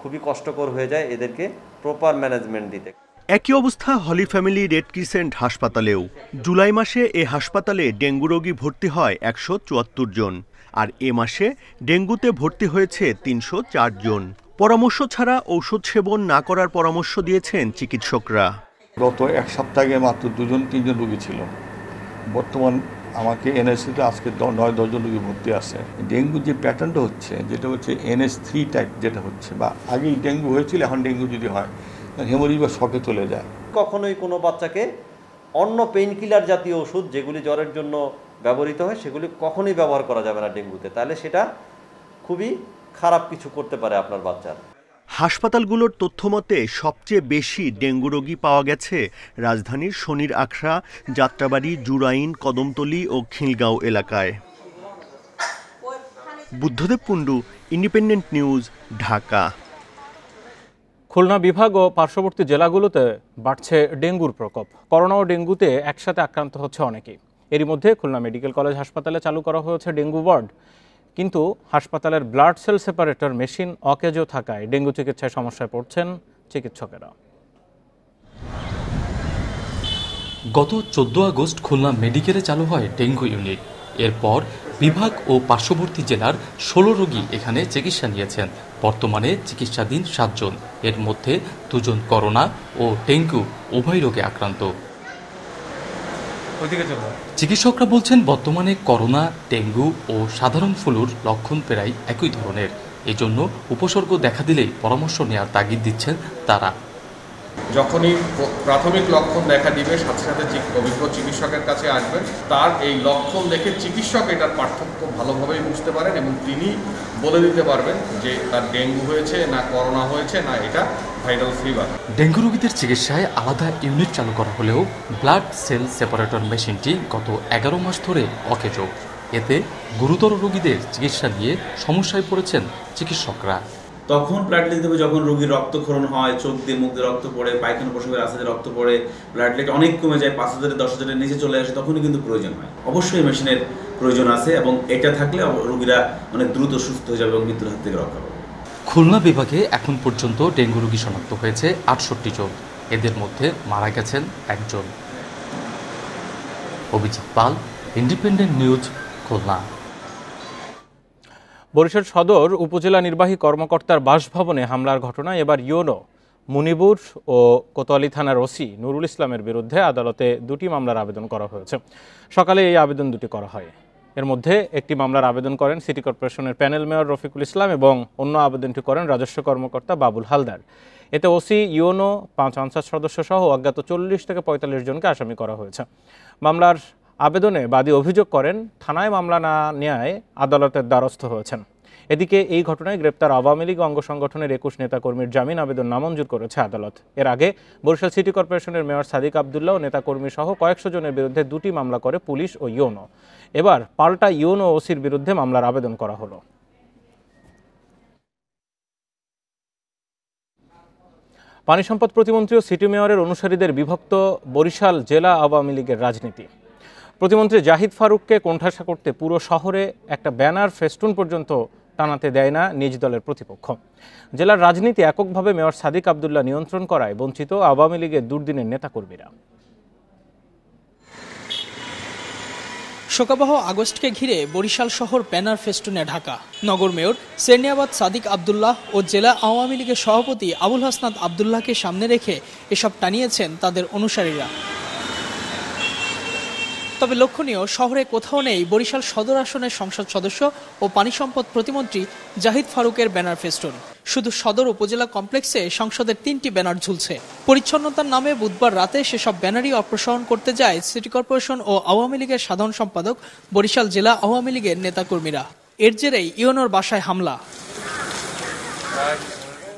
খুবই কষ্টকর হয়ে যায় এদেরকে প্রপার ম্যানেজমেন্ট দিতে। একই অবস্থা হলি ফ্যামিলি রেড ক্রিসেন্ট হাসপাতালেও। জুলাই মাসে এ হাসপাতালে ডেঙ্গু রোগী ভর্তি হয় 174 জন, আর এ মাসে ডেঙ্গুতে ভর্তি হয়েছে 304 জন। পরামর্শ ছাড়া ঔষধ সেবন না করার পরামর্শ দিয়েছেন চিকিৎসকরা। গত এক সপ্তাহে মাত্র 2-3 জন রোগী ছিল, বর্তমান আমাকে NS-তে আজকে 9-10 জন রোগী ভর্তি আছে। ডেঙ্গু যে প্যাটার্নটা হচ্ছে, যেটা হচ্ছে NS3 টাইপ যেটা হচ্ছে, বা আগেই ডেঙ্গু হয়েছিল, এখন ডেঙ্গু যদি হয় হেমোরেজ বা শকে চলে যায়। কখনোই কোনো বাচ্চাকে অন্য পেইন কিলার জাতীয় ওষুধ যেগুলি জ্বরের জন্য ব্যবহৃত হয় সেগুলি কখনোই ব্যবহার করা যাবে না ডেঙ্গুতে, তাহলে সেটা খুবই খারাপ কিছু করতে পারে আপনার বাচ্চার। হাসপাতালগুলোর তথ্যমতে সবচেয়ে বেশি ডেঙ্গু রোগী পাওয়া গেছে রাজধানীর শনির আখড়া, যাত্রাবাড়ি, জুরাইন, কদমতলী ও খিলগাঁও এলাকায়। Buddhadeb Kundu, Independent News, Dhaka. খুলনা বিভাগ ও পার্শ্ববর্তী জেলাগুলোতে বাড়ছে ডেঙ্গুর প্রকোপ। করোনা ও ডেঙ্গুতে একসাথে আক্রান্ত হচ্ছে অনেকেই। এরই মধ্যে খুলনা মেডিকেল কলেজ হাসপাতালে চালু করা হয়েছে ডেঙ্গু ওয়ার্ড, কিন্তু হাসপাতালের ব্লাড সেল সেপারেটর মেশিন অকেজো থাকায় ডেঙ্গু চিকিৎসায় সমস্যায় পড়ছেন চিকিৎসকেরা। গত 14 আগস্ট খুলনা মেডিকেলে চালু হয় ডেঙ্গু ইউনিট। এরপর বিভাগ ও পার্শ্ববর্তী জেলার 16 রোগী এখানে চিকিৎসা নিয়েছেন। বর্তমানে চিকিৎসাধীন 7 জন, এর মধ্যে 2 জন করোনা ও ডেঙ্গু উভয় রোগে আক্রান্ত। চিকিৎসকরা বলছেন, বর্তমানে করোনা, ডেঙ্গু ও সাধারণ ফ্লুর লক্ষণ প্রায় একই ধরনের। এজন্য উপসর্গ দেখা দিলেই পরামর্শ নেওয়ার তাগিদ দিচ্ছেন তারা। যখনই প্রাথমিক লক্ষণ দেখা দিবে, সাথে সাথে অভিজ্ঞ চিকিৎসকের কাছে আসবেন। তার এই লক্ষণ দেখে চিকিৎসক এটার পার্থক্য ভালোভাবেই বুঝতে পারেন এবং তিনি বলে দিতে পারবেন যে তার ডেঙ্গু হয়েছে না করোনা হয়েছে না এটা ভাইরাল ফিভার। ডেঙ্গু রোগীদের চিকিৎসায় আলাদা ইউনিট চালু করা হলেও ব্লাড সেল সেপারেটর মেশিনটি গত 11 মাস ধরে অকেজো। এতে গুরুতর রোগীদের চিকিৎসা নিয়ে সমস্যায় পড়েছেন চিকিৎসকরা। তখন প্লেটলেট দেবে যখন রোগীর রক্তক্ষরণ হয়, চোখ দিয়ে মুখ দিয়ে রক্ত পড়ে, পায়খানা প্রসবের রাস্তাতে রক্ত পড়ে, প্লেটলেট অনেক কমে যায়, 5,000 10,000 নিচে চলে আসে, তখনই কিন্তু প্রয়োজন হয়। অবশ্যই মেশিনের প্রয়োজন আছে এবং এটা থাকলে রোগীরা অনেক দ্রুত সুস্থ হয়ে যাবে এবং মৃত্যুর হাত থেকে রক্ষা পাবে। খুলনা বিভাগে এখন পর্যন্ত ডেঙ্গু রোগী শনাক্ত হয়েছে 68 জন, এদের মধ্যে মারা গেছেন 1 জন। অভিজিৎ পাল, ইন্ডিপেন্ডেন্ট নিউজ, খুলনা। বরিশাল সদর উপজেলা নির্বাহী কর্মকর্তার বাসভবনে হামলার ঘটনায় এবার ইউনো, মুনিবুর ও কোতোয়ালি থানার ওসি নুরুল ইসলামের বিরুদ্ধে আদালতে 2টি মামলার আবেদন করা হয়েছে। সকালে এই আবেদন 2টি করা হয়। এর মধ্যে একটি মামলার আবেদন করেন সিটি কর্পোরেশনের প্যানেল মেয়র রফিকুল ইসলাম এবং অন্য আবেদনটি করেন রাজস্ব কর্মকর্তা বাবুল হালদার। এতে ওসি, ইউনো, 5 আনসার সদস্য সহ অজ্ঞাত 40 থেকে 45 জনকে আসামি করা হয়েছে। মামলার আবেদনে বাদী অভিযোগ করেন, থানায় মামলা না নেওয়ায় আদালতের দ্বারস্থ হয়েছেন। এদিকে এই ঘটনায় গ্রেপ্তার আওয়ামী লীগ অঙ্গ সংগঠনের 21 নেতাকর্মীর জামিন আবেদন নামঞ্জুর করেছে আদালত। এর আগে বরিশাল সিটি কর্পোরেশনের মেয়র সাদিক আবদুল্লাহ ও নেতাকর্মী সহ কয়েকশো জনের বিরুদ্ধে 2টি মামলা করে পুলিশ ও ইউনো। এবার পাল্টা ইউনো ওসির বিরুদ্ধে মামলার আবেদন করা হলো। পানি সম্পদ প্রতিমন্ত্রী ও সিটি মেয়রের অনুসারীদের বিভক্ত বরিশাল জেলা আওয়ামী লীগের রাজনীতি। প্রতিমন্ত্রী জাহিদ ফারুককে কোণঠাসা করতে পুরো শহরে একটা ব্যানার, ফেস্টুন পর্যন্ত টানাতে দেয় না নিজ দলের প্রতিপক্ষ। জেলার রাজনীতি এককভাবে মেয়র সাদিক আবদুল্লাহ নিয়ন্ত্রণ করায় বঞ্চিত আওয়ামী লীগের দুর্দিনের নেতাকর্মীরা। শোকাবহ আগস্টকে ঘিরে বরিশাল শহর ব্যানার ফেস্টুনে ঢাকা। নগর মেয়র সেরনিয়াবাদ সাদিক আবদুল্লাহ ও জেলা আওয়ামী লীগের সভাপতি আবুল হাসনাত আবদুল্লাহকে সামনে রেখে এসব টানিয়েছেন তাদের অনুসারীরা। তবে লক্ষণীয়, শহরে কোথাও নেই বরিশাল সদর আসনের সংসদ সদস্য ও পানি সম্পদ প্রতিমন্ত্রী জাহিদ ফারুকের ব্যানার ফেস্টুন। শুধু সদর উপজেলা কমপ্লেক্সে সংসদের 3টি ব্যানার ঝুলছে। পরিচ্ছন্নতার নামে বুধবার রাতে সেসব ব্যানারই অপসারণ করতে যায় সিটি কর্পোরেশন ও আওয়ামী লীগের সাধারণ সম্পাদক, বরিশাল জেলা আওয়ামী লীগের নেতাকর্মীরা। এর জেরেই ইউনোর বাসায় হামলা।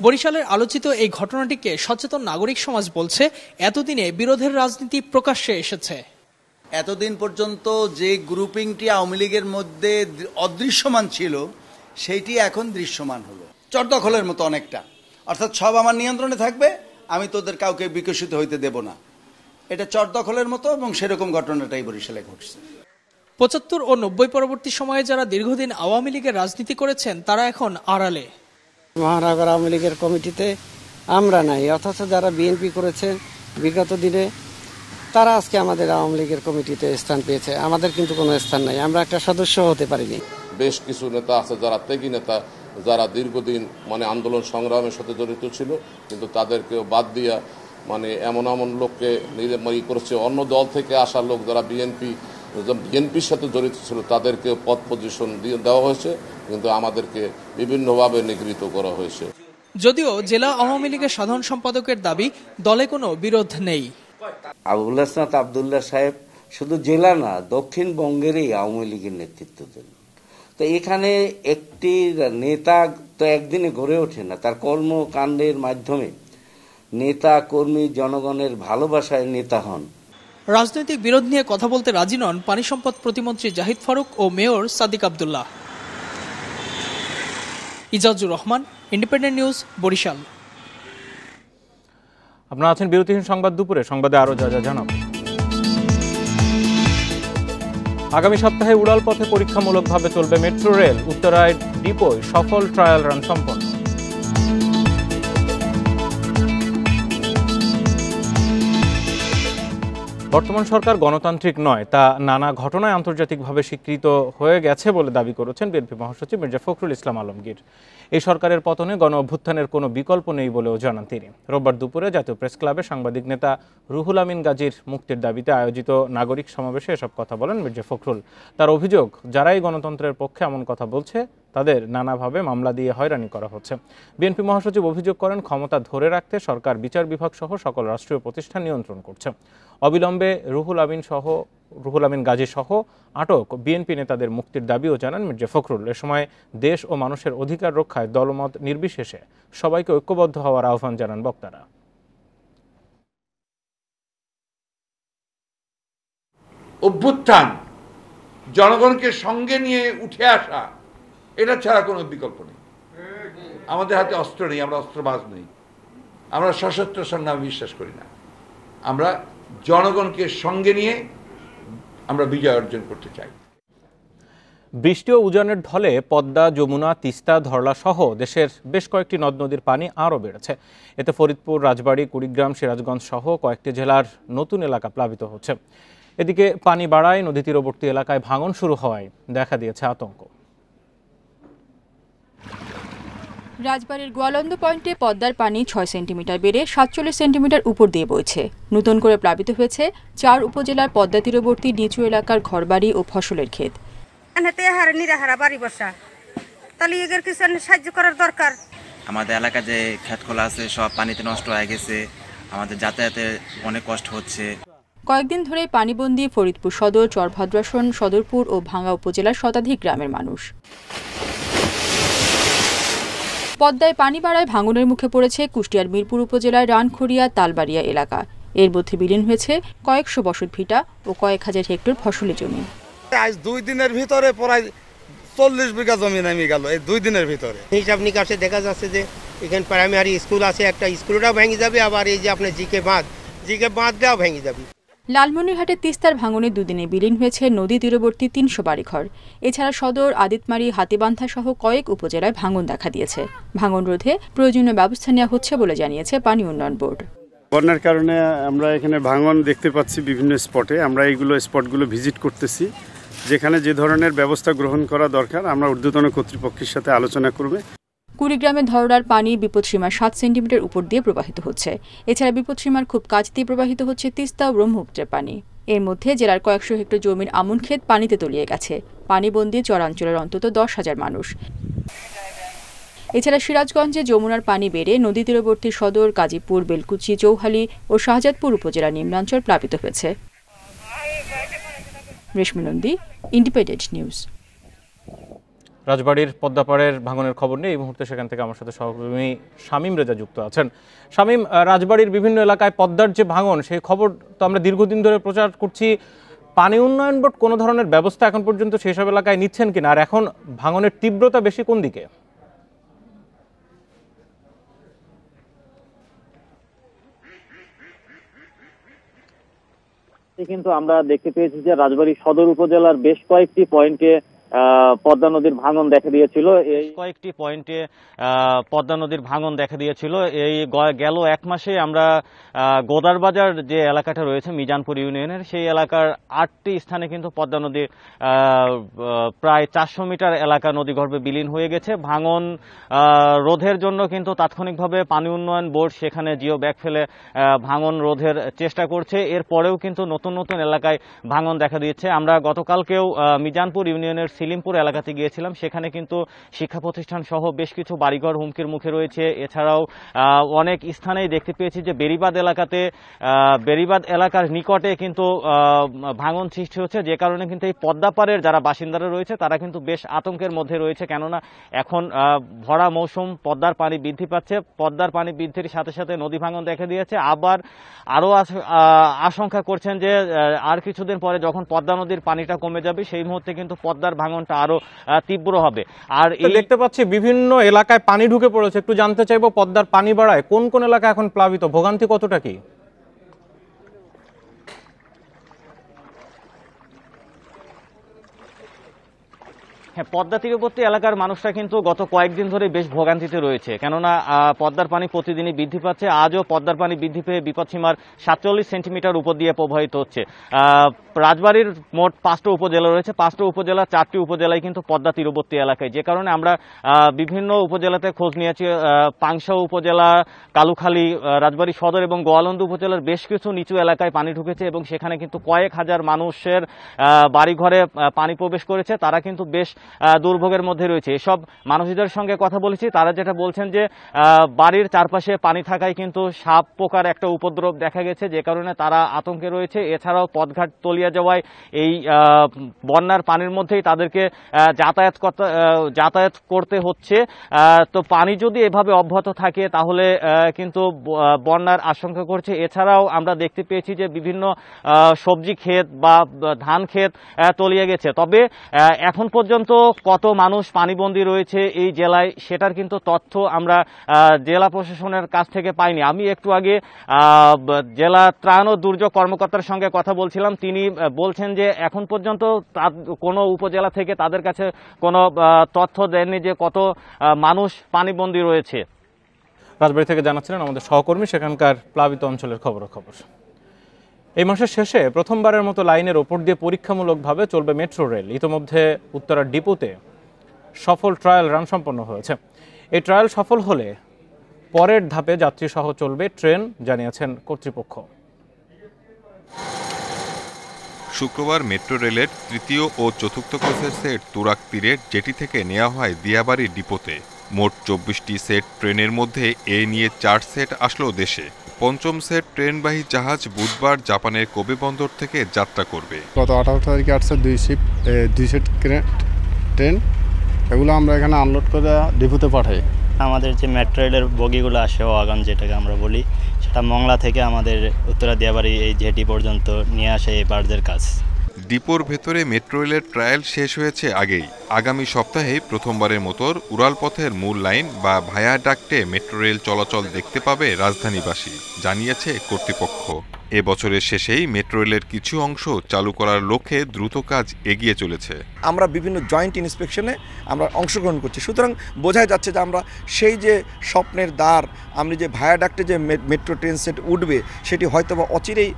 বরিশালের আলোচিত এই ঘটনাটিকে সচেতন নাগরিক সমাজ বলছে, এতদিনে বিরোধের রাজনীতি প্রকাশ্যে এসেছে। এতদিন পর্যন্ত যে গ্রুপিংটি আওয়ামী লীগের মধ্যে অদৃশ্যমান ছিল, সেইটি এখন দৃশ্যমান হলো। চরদখলের মতো অনেকটা, অর্থাৎ সব আমার নিয়ন্ত্রণে থাকবে, আমি তোদের কাউকে বিকশিত হইতে দেব না। এটা চরদখলের মতো, এবং সেরকম ঘটনাটাই বরিশালে ঘটছে। 75 ও 90 পরবর্তী সময়ে যারা দীর্ঘদিন আওয়ামী লীগের রাজনীতি করেছেন, তারা এখন আড়ালে। মহানগর আওয়ামী লীগের কমিটিতে আমরা নাই, অথচ যারা বিএনপি করেছে বিগত দিনে, তারা আজকে আমাদের আওয়ামী লীগের কমিটিতে স্থান পেয়েছে। আমাদের কিন্তু কোনো স্থান নাই, আমরা একটা সদস্য হতে পারিনি। বেশ কিছু নেতা আছে যারা ত্যাগী নেতা, যারা দীর্ঘদিন আন্দোলন সংগ্রামের সাথে জড়িত ছিল, কিন্তু তাদেরকেও বাদ দিয়া এমন লোককে করেছে। অন্য দল থেকে আসা লোক যারা বিএনপির সাথে জড়িত ছিল, তাদেরকে পদ পজিশন দিয়ে দেওয়া হয়েছে, কিন্তু আমাদেরকে বিভিন্নভাবে নিগৃহীত করা হয়েছে। যদিও জেলা আওয়ামী লীগের সাধারণ সম্পাদকের দাবি, দলে কোনো বিরোধ নেই। আবুল হাসনাত আবদুল্লাহ সাহেব শুধু জেলা না, দক্ষিণবঙ্গেরই আওয়ামী লীগের নেতৃত্ব দেন। তো এখানে একটি নেতা তো একদিনে গড়ে ওঠে না, তার কর্মকাণ্ডের মাধ্যমে নেতা কর্মী জনগণের ভালোবাসায় নেতা হন। রাজনৈতিক বিরোধ নিয়ে কথা বলতে রাজি নন পানি সম্পদ প্রতিমন্ত্রী জাহিদ ফারুক ও mayor Sadiq Abdullah. Ejajur Rahman, Independent News, Barishal. আপনারা আছেন বিরতিহীন সংবাদ দুপুরে। সংবাদে আরো যা জানাবো। আগামী সপ্তাহে উড়াল পথে পরীক্ষামূলকভাবে চলবে মেট্রো রেল। উত্তরায় ডিপোয় সফল ট্রায়াল রান সম্পন্ন। বর্তমান সরকার গণতান্ত্রিক নয়, তা নানা ঘটনায় আন্তর্জাতিকভাবে স্বীকৃত হয়ে গেছে বলে দাবি করেছেন বিএনপি মহাসচিব মির্জা ফখরুল ইসলাম আলমগীর। এই সরকারের পতনে গণ অভ্যুত্থানের কোনো বিকল্প নেই বলেও জানান তিনি। রোববার দুপুরে জাতীয় প্রেস ক্লাবে সাংবাদিক নেতা রুহুল আমিন গাজীর মুক্তির দাবিতে আয়োজিত নাগরিক সমাবেশে এসব কথা বলেন মির্জা ফখরুল। তার অভিযোগ, যারাই গণতন্ত্রের পক্ষে এমন কথা বলছে, তাদের নানাভাবে মামলা দিয়ে হয়রানি করা হচ্ছে। বিএনপি মহাসচিব অভিযোগ করেন, ক্ষমতা ধরে রাখতে সরকার বিচার বিভাগ সহ সকল রাষ্ট্রীয় প্রতিষ্ঠান নিয়ন্ত্রণ করছে। অবিলম্বে রুহুল আমিন গাজী সহ আটক বিএনপি নেতাদের মুক্তির দাবিও জানান মির্জা ফখরুল। এ সময় দেশ ও মানুষের অধিকার রক্ষায় দলমত নির্বিশেষে সবাইকে ঐক্যবদ্ধ হওয়ার আহ্বান জানান বক্তারা। অভ্যুত্থান, জনগণকে সঙ্গে নিয়ে উঠে আসা, এটা ছাড়া কোনো বিকল্প নেই। আমাদের হাতে অস্ত্র নেই, আমরা অস্ত্রবাজ নই, আমরা সশস্ত্র সংগ্রামে বিশ্বাস করি না। আমরা জনগণকে সঙ্গে নিয়ে আমরা বিজয় অর্জন করতে চাই। বৃষ্টি ও উজানের ঢলে পদ্মা, যমুনা, তিস্তা, ধরলা সহ দেশের বেশ কয়েকটি নদ নদীর পানি আরও বেড়েছে। এতে ফরিদপুর, রাজবাড়ী, কুড়িগ্রাম, সিরাজগঞ্জ সহ কয়েকটি জেলার নতুন এলাকা প্লাবিত হচ্ছে। এদিকে পানি বাড়ায় নদী তীরবর্তী এলাকায় ভাঙন শুরু হওয়ায় দেখা দিয়েছে আতঙ্ক। রাজবাড়ীর গোয়ালন্দ পয়েন্টে পদ্মার পানি ৬ সেন্টিমিটার বেড়ে ৪৭ সেন্টিমিটার উপর দিয়ে বইছে। নতুন করে প্লাবিত হয়েছে ৪ উপজেলার পদ্মা তীরবর্তী নিচু এলাকার ঘরবাড়ি ও ফসলের ক্ষেত। সাহায্য করার দরকার। আমাদের এলাকা যে ক্ষেত খোলা আছে সব পানিতে নষ্ট হয়ে গেছে, আমাদের যাতায়াতে অনেক কষ্ট হচ্ছে। কয়েকদিন ধরে পানিবন্দী ফরিদপুর সদর, চরভাদ্রাসন, সদরপুর ও ভাঙ্গা উপজেলার শতাধিক গ্রামের মানুষ। পদ্মায় পানি বাড়ায় ভাঙনের মুখে পড়েছে কুষ্টিয়ার মিরপুর উপজেলার রানখড়িয়া, তালবাড়িয়া এলাকা। এর মধ্যে বিলীন হয়েছে কয়েকশো বসত ভিটা ও কয়েক হাজার হেক্টর ফসলি জমি। আজ 2 দিনের ভিতরে প্রায় 40 বিঘা জমি নামে গেল এই 2 দিনের ভিতরে। হিসাব নিকাশে দেখা যাচ্ছে যে এখানে প্রাইমারি স্কুল আছে, একটা স্কুলটাও ভেঙে যাবে, আবার এই যে আপনার জিকে বাঁধটাও ভেঙে যাবে। লালমনিরহাটে তিস্তার ভাঙনে দুদিনে বিলীন হয়েছে নদী তীরবর্তী ৩০০ বাড়িঘর। এছাড়া সদর, আদিতমারি, হাতীবান্ধা সহ কয়েক উপজেলায় ভাঙন দেখা দিয়েছে। ভাঙন রোধে প্রয়োজনীয় ব্যবস্থা নেওয়া হচ্ছে বলে জানিয়েছে পানি উন্নয়ন বোর্ড। বন্যার কারণে আমরা এখানে ভাঙন দেখতে পাচ্ছি বিভিন্ন স্পটে। আমরা এইগুলো স্পটগুলো ভিজিট করতেছি, যেখানে যে ধরনের ব্যবস্থা গ্রহণ করা দরকার আমরা ঊর্ধ্বতন কর্তৃপক্ষের সাথে আলোচনা করবে। কুড়িগ্রামে ধরলার পানি বিপদসীমার ৭ সেন্টিমিটার উপর দিয়ে প্রবাহিত হচ্ছে। এছাড়া বিপদসীমার খুব কাছ দিয়ে প্রবাহিত হচ্ছে তিস্তা ও ব্রহ্মপুত্রের পানি। এর মধ্যে জেলার কয়েকশো হেক্টর জমির আমন ক্ষেত পানিতে তলিয়ে গেছে। পানিবন্দী চরাঞ্চলের অন্তত ১০,০০০ মানুষ। এছাড়া সিরাজগঞ্জে যমুনার পানি বেড়ে নদী তীরবর্তী সদর, গাজীপুর, বেলকুচি, চৌহালি ও শাহজাদপুর উপজেলার নিম্নাঞ্চল প্লাবিত হয়েছে। রেশমি নন্দী, ইন্ডিপেন্ডেন্ট নিউজ। রাজবাড়ীর পদ্মাপাড়ের ভাঙনের খবর নিয়ে এই মুহূর্তে সেখান থেকে আমার সাথে সহকর্মী শামীম রেজা যুক্ত আছেন। শামীম, রাজবাড়ীর বিভিন্ন এলাকায় পদ্মার যে ভাঙন, সেই খবর তো আমরা দীর্ঘদিন ধরে প্রচার করছি। পানি উন্নয়ন বোর্ড কোনো ধরনের ব্যবস্থা এখন পর্যন্ত সেসব এলাকায় নিচ্ছেন কিনা, আর এখন ভাঙনের তীব্রতা বেশি কোন দিকে? কিন্তু আমরা দেখতে পেয়েছি যে রাজবাড়ী সদর উপজেলার বেশ কয়েকটি পয়েন্টে পদ্মা নদীর ভাঙন দেখা দিয়েছিল। এই গেল 1 মাসে আমরা গোদারবাজার যে এলাকাটা রয়েছে মিজানপুর ইউনিয়নের, সেই এলাকার 8টি স্থানে কিন্তু পদ্মা নদীর প্রায় 400 মিটার এলাকা নদীগর্ভে বিলীন হয়ে গেছে। ভাঙন রোধের জন্য কিন্তু তাৎক্ষণিকভাবে পানি উন্নয়ন বোর্ড সেখানে জিও ব্যাগ ফেলে ভাঙন রোধের চেষ্টা করছে। এরপরেও কিন্তু নতুন নতুন এলাকায় ভাঙন দেখা দিয়েছে। আমরা গতকালকেও মিজানপুর ইউনিয়নের সিলিমপুর এলাকাতে গিয়েছিলাম, সেখানে কিন্তু শিক্ষা প্রতিষ্ঠান সহ বেশ কিছু বাড়িঘর হুমকির মুখে রয়েছে। এছাড়াও অনেক স্থানেই দেখতে পেয়েছি যে বেড়িবাঁধ এলাকার নিকটে কিন্তু ভাঙন সৃষ্টি হচ্ছে, যে কারণে কিন্তু এই পদ্মাপাড়ের যারা বাসিন্দারা রয়েছে তারা কিন্তু বেশ আতঙ্কের মধ্যে রয়েছে। কেননা এখন ভরা মৌসুম, পদ্মার পানি বৃদ্ধি পাচ্ছে। পদ্মার পানি বৃদ্ধির সাথে সাথে নদী ভাঙন দেখা দিয়েছে। আবার আরও আশঙ্কা করছেন যে আর কিছুদিন পরে যখন পদ্মা নদীর পানিটা কমে যাবে, সেই মুহূর্তে কিন্তু পদ্মার ভাঙনটা আরো তীব্র হবে। আর দেখতে পাচ্ছি বিভিন্ন এলাকায় পানি ঢুকে পড়েছে। একটু জানতে চাইবো, পদ্মার পানি বাড়ায় কোন কোন এলাকা এখন প্লাবিত, ভোগান্তি কতটা কি? হ্যাঁ, পদ্মা তীরবর্তী এলাকার মানুষরা কিন্তু গত কয়েকদিন ধরে বেশ ভোগান্তিতে রয়েছে। কেননা পদ্মার পানি প্রতিদিনই বৃদ্ধি পাচ্ছে। আজও পদ্মার পানি বৃদ্ধি পেয়ে বিপদসীমার 47 সেন্টিমিটার উপর দিয়ে প্রবাহিত হচ্ছে। রাজবাড়ীর মোট 5টা উপজেলা রয়েছে। 5টা উপজেলা, 4টি উপজেলায় কিন্তু পদ্মা তীরবর্তী এলাকায়, যে কারণে আমরা বিভিন্ন উপজেলাতে খোঁজ নিয়েছি। পাংশা উপজেলা, কালুখালী, রাজবাড়ী সদর এবং গোয়ালন্দ উপজেলার বেশ কিছু নিচু এলাকায় পানি ঢুকেছে এবং সেখানে কিন্তু কয়েক হাজার মানুষের বাড়িঘরে পানি প্রবেশ করেছে। তারা কিন্তু বেশ দুর্ভোগের মধ্যে রয়েছে। এসব মানুষদের সঙ্গে কথা বলেছি, তারা যেটা বলছেন যে বাড়ির চারপাশে পানি থাকায় কিন্তু সাপ পোকার একটা উপদ্রব দেখা গেছে, যে কারণে তারা আতঙ্কে রয়েছে। এছাড়াও পথঘাট তলিয়ে তলিয়ে যাওয়ায় এই বন্যার পানির মধ্যেই তাদেরকে যাতায়াত করতে হচ্ছে। তো পানি যদি এভাবে অব্যাহত থাকে তাহলে কিন্তু বন্যার আশঙ্কা করছে। এছাড়াও আমরা দেখতে পেয়েছি যে বিভিন্ন সবজি ক্ষেত বা ধান ক্ষেত তলিয়ে গেছে। তবে এখন পর্যন্ত কত মানুষ পানিবন্দী রয়েছে এই জেলায় সেটার কিন্তু তথ্য আমরা জেলা প্রশাসনের কাছ থেকে পাইনি। আমি একটু আগে জেলা ত্রাণ ও দুর্যোগ কর্মকর্তার সঙ্গে কথা বলছিলাম, তিনি বলছেন যে এখন পর্যন্ত কোনো উপজেলা থেকে তাদের কাছে কোনো তথ্য দেননি যে কত মানুষ পানিবন্দী রয়েছে। রাজবাড়ী থেকে জানাচ্ছিলেন আমাদের সহকর্মী সেখানকার প্লাবিত অঞ্চলের খবর। এই মাসের শেষে প্রথমবারের মতো লাইনের ওপর দিয়ে পরীক্ষামূলকভাবে চলবে মেট্রো রেল। ইতিমধ্যে উত্তরার ডিপোতে সফল ট্রায়াল রান সম্পন্ন হয়েছে। এই ট্রায়াল সফল হলে পরের ধাপে যাত্রী সহ চলবে ট্রেন, জানিয়েছেন কর্তৃপক্ষ। শুক্রবার মেট্রো রেলের তৃতীয় ও চতুর্থ কোচের সেট তুরাগ তীরের জেটি থেকে নেওয়া হয় দিয়াবাড়ি ডিপোতে। মোট 24টি সেট ট্রেনের মধ্যে এ নিয়ে 4 সেট আসলো দেশে। পঞ্চম সেট ট্রেনবাহী জাহাজ বুধবার জাপানের কোবে বন্দর থেকে যাত্রা করবে। গত 18 তারিখে আসছে 2 সেট ট্রেন, এগুলো আমরা এখানে আনলোড করে ডিপোতে পাঠাই। আমাদের যে মেট্রো রেলের বগিগুলো আসে ওয়াগন যেটাকে আমরা বলি, সেটা মংলা থেকে আমাদের উত্তরা দিয়াবাড়ি এই জেটি পর্যন্ত নিয়ে আসে এই বার্জের কাজ। ডিপোর ভেতরে মেট্রো রেলের ট্রায়াল শেষ হয়েছে আগেই। আগামী সপ্তাহে প্রথমবারের মতো উড়াল পথের মূল লাইন বা ভায়া ডাক্টে মেট্রো রেল চলাচল দেখতে পাবে রাজধানীবাসী, জানিয়েছে কর্তৃপক্ষ। এ বছরের শেষেই মেট্রো রেলের কিছু অংশ চালু করার লক্ষ্যে দ্রুত কাজ এগিয়ে চলেছে। আমরা বিভিন্ন জয়েন্ট ইন্সপেকশনে আমরা অংশগ্রহণ করছি, সুতরাং বোঝাই যাচ্ছে যে আমরা সেই যে স্বপ্নের দ্বার, আমরা যে ভায়াডাক্টে যে মেট্রো ট্রেন সেট উঠবে সেটি হয়তো বা অচিরেই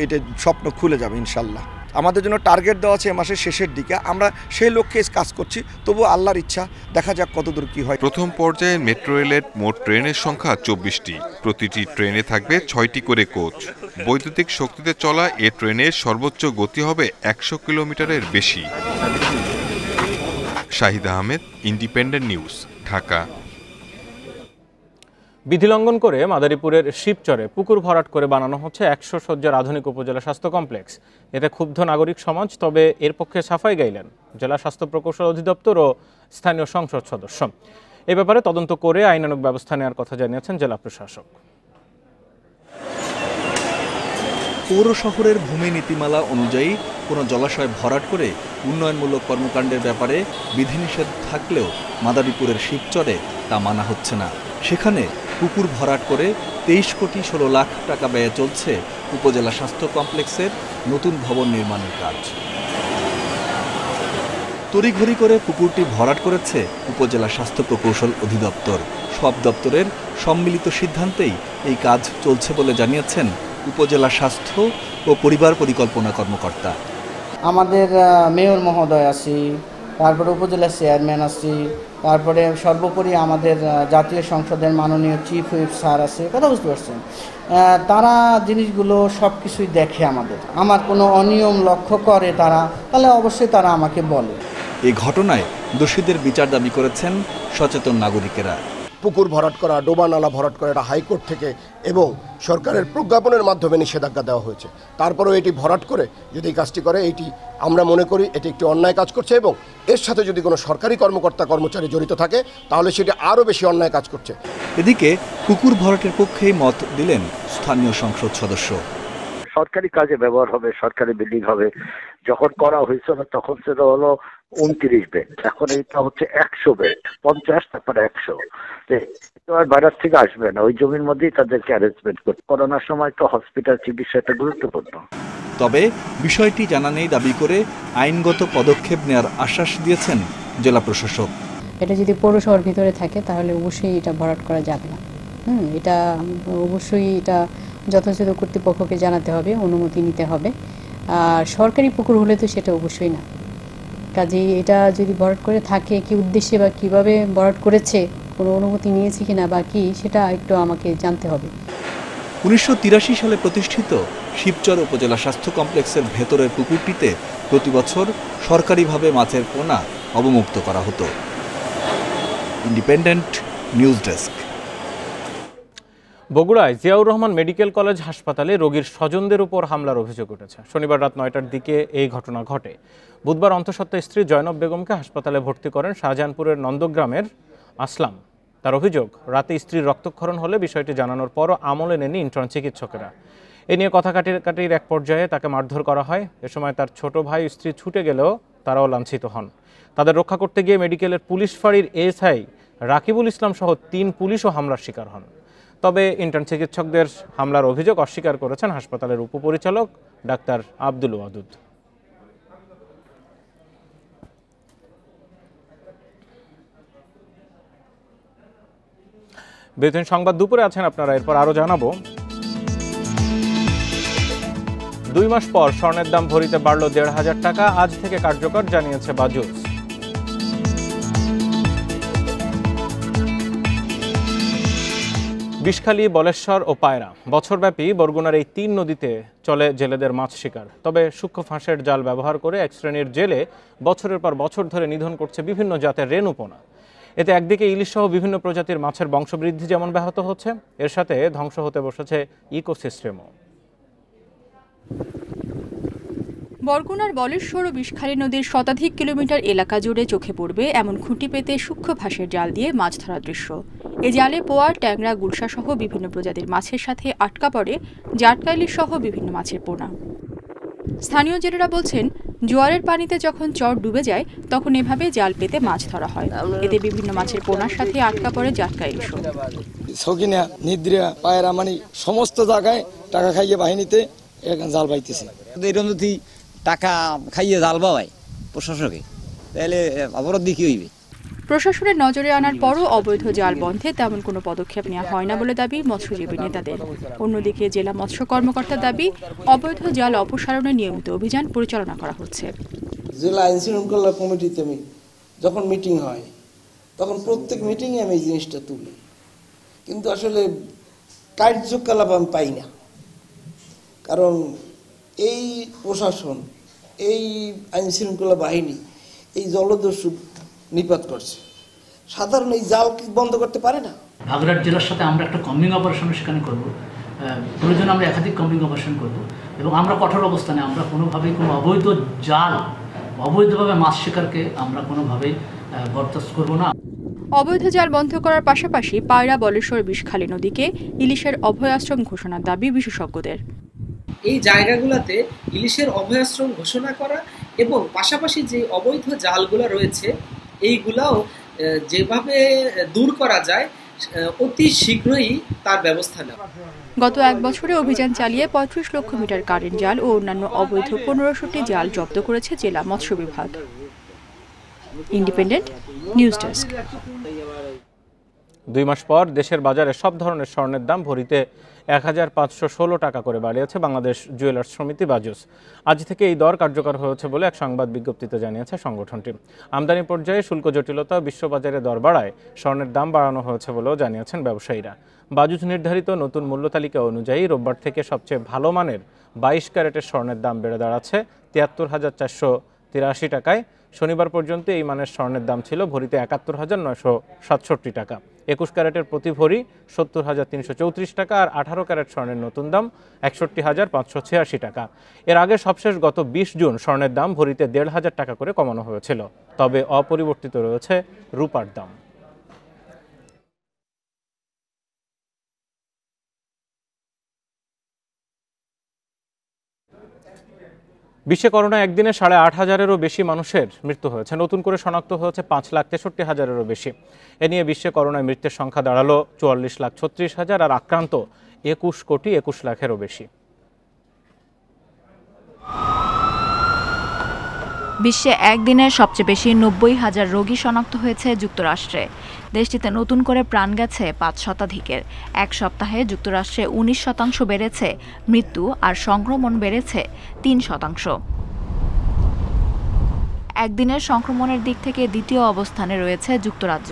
এটা স্বপ্ন খুলে যাবে ইনশাল্লাহ। আমাদের জন্য টার্গেট দেওয়া আছে মাসের শেষের দিকে, আমরা সেই লক্ষ্যে কাজ করছি। তবু আল্লাহর ইচ্ছা, দেখা যাক কতদূর কি হয়। প্রথম পর্যায়ে মেট্রো রেলের মোট ট্রেনের সংখ্যা 24টি। প্রতিটি ট্রেনে থাকবে 6টি করে কোচ। বৈদ্যুতিক শক্তিতে চলা এ ট্রেনের সর্বোচ্চ গতি হবে 100 কিলোমিটারের বেশি। Shahid Ahmed, independent News, Dhaka. বিধি লঙ্ঘন করে মাদারীপুরের শিবচরে পুকুর ভরাট করে বানানো হচ্ছে 100 শয্যার আধুনিক উপজেলা স্বাস্থ্য কমপ্লেক্স। এতে ক্ষুব্ধ নাগরিক সমাজ, তবে এর পক্ষে সাফাই গাইলেন জেলা স্বাস্থ্য প্রকৌশল অধিদপ্তর ও স্থানীয় সংসদ সদস্য। এ ব্যাপারে তদন্ত করে আইনানুগ ব্যবস্থা নেওয়ার কথা জানিয়েছেন জেলা প্রশাসক। পৌর শহরের ভূমি নীতিমালা অনুযায়ী কোনো জলাশয় ভরাট করে উন্নয়নমূলক কর্মকাণ্ডের ব্যাপারে বিধিনিষেধ থাকলেও মাদারীপুরের শিবচরে তা মানা হচ্ছে না। সেখানে পুকুর ভরাট করে 23 কোটি 16 লাখ টাকা ব্যয়ে চলছে উপজেলা স্বাস্থ্য কমপ্লেক্সের নতুন ভবন নির্মাণের কাজ। তড়িঘড়ি করে পুকুরটি ভরাট করেছে উপজেলা স্বাস্থ্য প্রকৌশল অধিদপ্তর। সব দপ্তরের সম্মিলিত সিদ্ধান্তেই এই কাজ চলছে বলে জানিয়েছেন উপজেলা স্বাস্থ্য ও পরিবার পরিকল্পনা কর্মকর্তা। আমাদের মেয়র মহোদয় আছি, তারপরে উপজেলা চেয়ারম্যান আছি, তারপরে সর্বোপরি আমাদের জাতীয় সংসদের মাননীয় চিফ হুইপ স্যার আছে, কথা বুঝতে পারছেন। তারা জিনিসগুলো সব কিছুই দেখে। আমার কোনো অনিয়ম লক্ষ্য করে তারা, তাহলে অবশ্যই তারা আমাকে বলে। এই ঘটনায় দোষীদের বিচার দাবি করেছেন সচেতন নাগরিকেরা। পুকুর ভরাট করা, ডোবা নালা ভরাট করা, এটা হাইকোর্ট থেকে এবং সরকারের প্রজ্ঞাপনের মাধ্যমে নিষেধাজ্ঞা দেওয়া হয়েছে। তারপরেও এটি ভরাট করে যদি এই কাজটি করে, এটি আমরা মনে করি এটি একটি অন্যায় কাজ করছে এবং এর সাথে যদি কোনো সরকারি কর্মকর্তা কর্মচারী জড়িত থাকে তাহলে সেটি আরও বেশি অন্যায় কাজ করছে। এদিকে পুকুর ভরাটের পক্ষেই মত দিলেন স্থানীয় সংসদ সদস্য। সরকারি কাজে ব্যবহার হবে, সরকারি বিল্ডিং হবে। যখন করা হয়েছিল তখন সেটা হলো 29 বেড, এখন এইটা হচ্ছে 100 বেড, 50 তারপরে 100। আর বাইরের থেকে আসবে না, ওই জমির মধ্যেই তাদেরকে অ্যারেঞ্জমেন্ট করতে। করোনার সময় তো হসপিটাল চিকিৎসাটা গুরুত্বপূর্ণ। তবে বিষয়টি জানা নেই দাবি করে আইনগত পদক্ষেপ নেওয়ার আশ্বাস দিয়েছেন জেলা প্রশাসক। এটা যদি পৌরসভার ভিতরে থাকে তাহলে অবশ্যই এটা ভরাট করা যাবে না। এটা অবশ্যই এটা যথাযথ কর্তৃপক্ষকে জানাতে হবে, অনুমতি নিতে হবে। আর সরকারি পুকুর হলে তো সেটা অবশ্যই না। কাজেই এটা যদি ভরাট করে থাকে, কি উদ্দেশ্যে বা কিভাবে ভরাট করেছে, কোনো অনুমতি নিয়েছে কিনা বা কি, সেটা একটু আমাকে জানতে হবে। 1983 সালে প্রতিষ্ঠিত শিবচর উপজেলা স্বাস্থ্য কমপ্লেক্সের ভেতরের পুকুরটিতে প্রতি বছর সরকারিভাবে মাছের পোনা অবমুক্ত করা হতো। Independent news desk. বগুড়ায় জিয়াউর রহমান মেডিকেল কলেজ হাসপাতালে রোগীর স্বজনদের উপর হামলার অভিযোগ উঠেছে। শনিবার রাত ৯টার দিকে এই ঘটনা ঘটে। বুধবার অন্তঃসত্ত্বা স্ত্রী জয়নব বেগমকে হাসপাতালে ভর্তি করেন শাহজাহানপুরের নন্দগ্রামের আসলাম। তার অভিযোগ, রাতে স্ত্রীর রক্তক্ষরণ হলে বিষয়টি জানানোর পরও আমলে নেননি ইন্টার্ন চিকিৎসকেরা। এ নিয়ে কথা কাটির এক পর্যায়ে তাকে মারধর করা হয়। এ সময় তার ছোট ভাই স্ত্রী ছুটে গেলেও তারাও লাঞ্ছিত হন। তাদের রক্ষা করতে গিয়ে মেডিকেলের পুলিশ ফাঁড়ির এএসআই রাকিবুল ইসলাম সহ ৩ পুলিশও হামলার শিকার হন। তবে ইন্টার্ন চিকিৎসকদের হামলার অভিযোগ অস্বীকার করেছেন হাসপাতালের উপপরিচালক ডাক্তার আব্দুল ওয়াদুদ। বেতন সংবাদ দুপুরে আছেন আপনারা, এরপর আরো জানাবো। 2 মাস পর স্বর্ণের দাম ভরিতে বাড়ল ১,৫০০ টাকা, আজ থেকে কার্যকর, জানিয়েছে বাজুস। বিষখালী, বলেশ্বর ও পায়রা, বছরব্যাপী বরগুনার এই 3 নদীতে চলে জেলেদের মাছ শিকার। তবে সূক্ষ্ম ফাঁসের জাল ব্যবহার করে এক শ্রেণীর জেলে বছরের পর বছর ধরে নিধন করছে বিভিন্ন জাতের রেণুপোনা। এতে একদিকে ইলিশ সহ বিভিন্ন প্রজাতির মাছের বংশবৃদ্ধি যেমন ব্যাহত হচ্ছে, এর সাথে ধ্বংস হতে বসেছে ইকোসিস্টেমও। বরগুনার বলেশ্বর ও বিষখালী নদীর শতাধিক কিলোমিটার এলাকা জুড়ে চোখে পড়বে এমন খুঁটি পেতে সূক্ষ্ম ফাঁসের জাল দিয়ে মাছ ধরার দৃশ্য। এ জালে পোয়া, ট্যাংরা, গুলশা সহ বিভিন্ন প্রজাতির মাছের সাথে আটকা পড়ে জাটকা ইলিশ সহ বিভিন্ন মাছের পোনা। স্থানীয় জেলেরা বলছেন, জোয়ারের পানিতে যখন চর ডুবে যায় তখন এভাবে জাল পেতে মাছ ধরা হয়। এতে বিভিন্ন মাছের পোনার সাথে আটকা পড়ে জাটকা ইলিশ। সকিনা, নিদ্রা, পায়রা, মানে সমস্ত জায়গায় টাকা খাইয়ে বাহিনীতে জাল বাইতেছে। টাকা খাইয়ে জাল বাবায় প্রশাসকে, তাহলে অবরোধ দিয়ে কি হইবে? প্রশাসনের নজরে আনার পরও অবৈধ জাল বন্ধে তেমন কোনো পদক্ষেপ নেওয়া হয় না বলে দাবি মৎস্যজীবী নেতাদের। অন্যদিকে জেলা মৎস্য কর্মকর্তার দাবি, অবৈধ জাল অপসারণে নিয়মিত অভিযান পরিচালনা করা হচ্ছে। জেলা আইন শৃঙ্খলা কমিটিতে যখন মিটিং হয় তখন প্রত্যেক মিটিংয়ে আমি এই জিনিসটা তুলি, কিন্তু আসলে কার্যকলাপ আমি পাই না। কারণ এই প্রশাসন, এই আইন শৃঙ্খলা বাহিনী এই জলদস্যু নিপাত করছে, সাধারণ এই জাল বন্ধ করতে পারে না। বাগেরহাট জেলার সাথে আমরা একটা কম্বিং অপারেশন সেখানে করব, প্রয়োজন আমরা একাধিক কম্বিং অপারেশন করব, এবং আমরা কঠোর অবস্থানে আমরা কোনোভাবেই কোনো অবৈধ জাল, অবৈধভাবে মাছ শিকারকে আমরা কোনোভাবেই বরদাস্ত করব না। অবৈধ জাল বন্ধ করার পাশাপাশি পায়রা, বলেশ্বর, বিষখালী নদীকে ইলিশের অভয়াশ্রম ঘোষণার দাবি বিশেষজ্ঞদের। এই জায়গাগুলোতে ইলিশের অভয়াশ্রম ঘোষণা করা এবং পাশাপাশি যে অবৈধ জালগুলো রয়েছে এইগুলাও যেভাবে দূর করা যায় অতি শীঘ্রই তার ব্যবস্থা নেওয়া। গত 1 বছরে অভিযান চালিয়ে 35 লক্ষ মিটার কারেন্ট জাল ও অন্যান্য অবৈধ 1500টি জাল জব্দ করেছে জেলা মৎস্য বিভাগ। Independent news desk. 2 মাস পর দেশের বাজারে সব ধরনের স্বর্ণের দাম ভরিতে ১,৫১৬ টাকা করে বাড়িয়েছে বাংলাদেশ জুয়েলার্স সমিতি বাজুস। আজ থেকে এই দর কার্যকর হয়েছে বলে এক সংবাদ বিজ্ঞপ্তিতে জানিয়েছে সংগঠনটি। আমদানি পর্যায়ে শুল্ক জটিলতা, বিশ্ববাজারে দর বাড়ায় স্বর্ণের দাম বাড়ানো হয়েছে বলেও জানিয়েছেন ব্যবসায়ীরা। বাজুস নির্ধারিত নতুন মূল্য তালিকা অনুযায়ী রোববার থেকে সবচেয়ে ভালো মানের 22 ক্যারেটের স্বর্ণের দাম বেড়ে দাঁড়াচ্ছে ৭৩,৪৮৩ টাকায়। শনিবার পর্যন্ত এই মানের স্বর্ণের দাম ছিল ভরিতে ৭১,৯৬৭ টাকা। 21 ক্যারেটের প্রতি ভরি ৭০,৩34 টাকা, আর 18 ক্যারেট স্বর্ণের নতুন দাম ৬১,৫৮৬ টাকা। এর আগে সবশেষ গত 20 জুন স্বর্ণের দাম ভরিতে ১,৫০০ টাকা করে কমানো হয়েছিল। তবে অপরিবর্তিত রয়েছে রূপার দাম। বিশ্বে করোনা একদিনে ৮,৫০০-এরও বেশি মানুষের মৃত্যু হয়েছে। নতুন করে শনাক্ত হয়েছে ৫,৬৩,০০০-এরও বেশি। এ নিয়ে বিশ্বে করোনায় মৃত্যুর সংখ্যা দাঁড়ালো ৪৪,৩৬,০০০, আর আক্রান্ত ২১,২০,০০,০০০-এরও বেশি। বিশ্বে একদিনে সবচেয়ে বেশি ৯০,০০০ রোগী শনাক্ত হয়েছে যুক্তরাষ্ট্রে। দেশটিতে নতুন করে প্রাণ গেছে ৫ শতাধিকের। এক সপ্তাহে যুক্তরাষ্ট্রে ১৯% বেড়েছে মৃত্যু, আর সংক্রমণ বেড়েছে ৩%। একদিনের সংক্রমণের দিক থেকে দ্বিতীয় অবস্থানে রয়েছে যুক্তরাজ্য।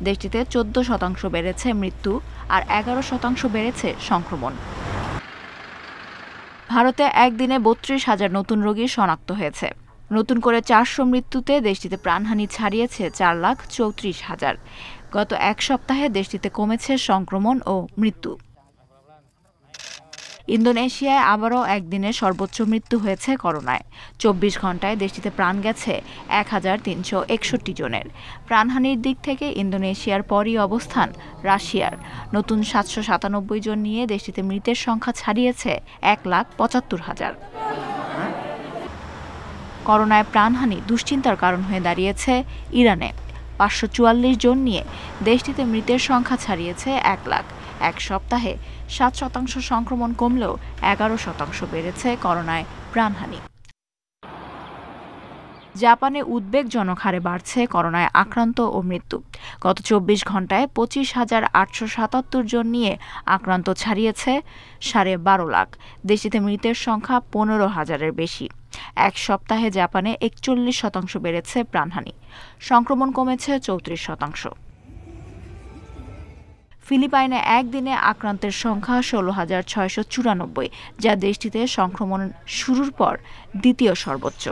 দেশটিতে ১৪% বেড়েছে মৃত্যু, আর ১১% বেড়েছে সংক্রমণ। ভারতে একদিনে ৩২,০০০ নতুন রোগী শনাক্ত হয়েছে। নতুন করে ৪০০ মৃত্যুতে দেশটিতে প্রাণহানি ছাড়িয়েছে ৪,৩৪,০০০। গত এক সপ্তাহে দেশটিতে কমেছে সংক্রমণ ও মৃত্যু। ইন্দোনেশিয়ায় আবারও একদিনে সর্বোচ্চ মৃত্যু হয়েছে করোনায়। 24 ঘন্টায় দেশটিতে প্রাণ গেছে 1361 জনের। প্রাণহানির দিক থেকে ইন্দোনেশিয়ার পরই অবস্থান রাশিয়ার। নতুন 797 জন নিয়ে দেশটিতে মৃতের সংখ্যা ছাড়িয়েছে 1,75,000। করোনায় প্রাণহানি দুশ্চিন্তার কারণ হয়ে দাঁড়িয়েছে ইরানে। 544 জন নিয়ে দেশটিতে মৃতের সংখ্যা ছাড়িয়েছে 1 লাখ। এক সপ্তাহে 7% সংক্রমণ কমলেও 11% বেড়েছে করোনায় প্রাণহানি। জাপানে উদ্বেগজনক হারে বাড়ছে করোনায় আক্রান্ত ও মৃত্যু। গত 24 ঘন্টায় 25,877 জন নিয়ে আক্রান্ত ছাড়িয়েছে 12.5 লাখ। দেশটিতে মৃতের সংখ্যা 15,000-এর বেশি। এক সপ্তাহে জাপানে 41% বেড়েছে প্রাণহানি। সংক্রমণ কমেছে 34%। ফিলিপাইনে একদিনে আক্রান্তের সংখ্যা 16,694, যা দেশটিতে সংক্রমণ শুরুর পর দ্বিতীয় সর্বোচ্চ।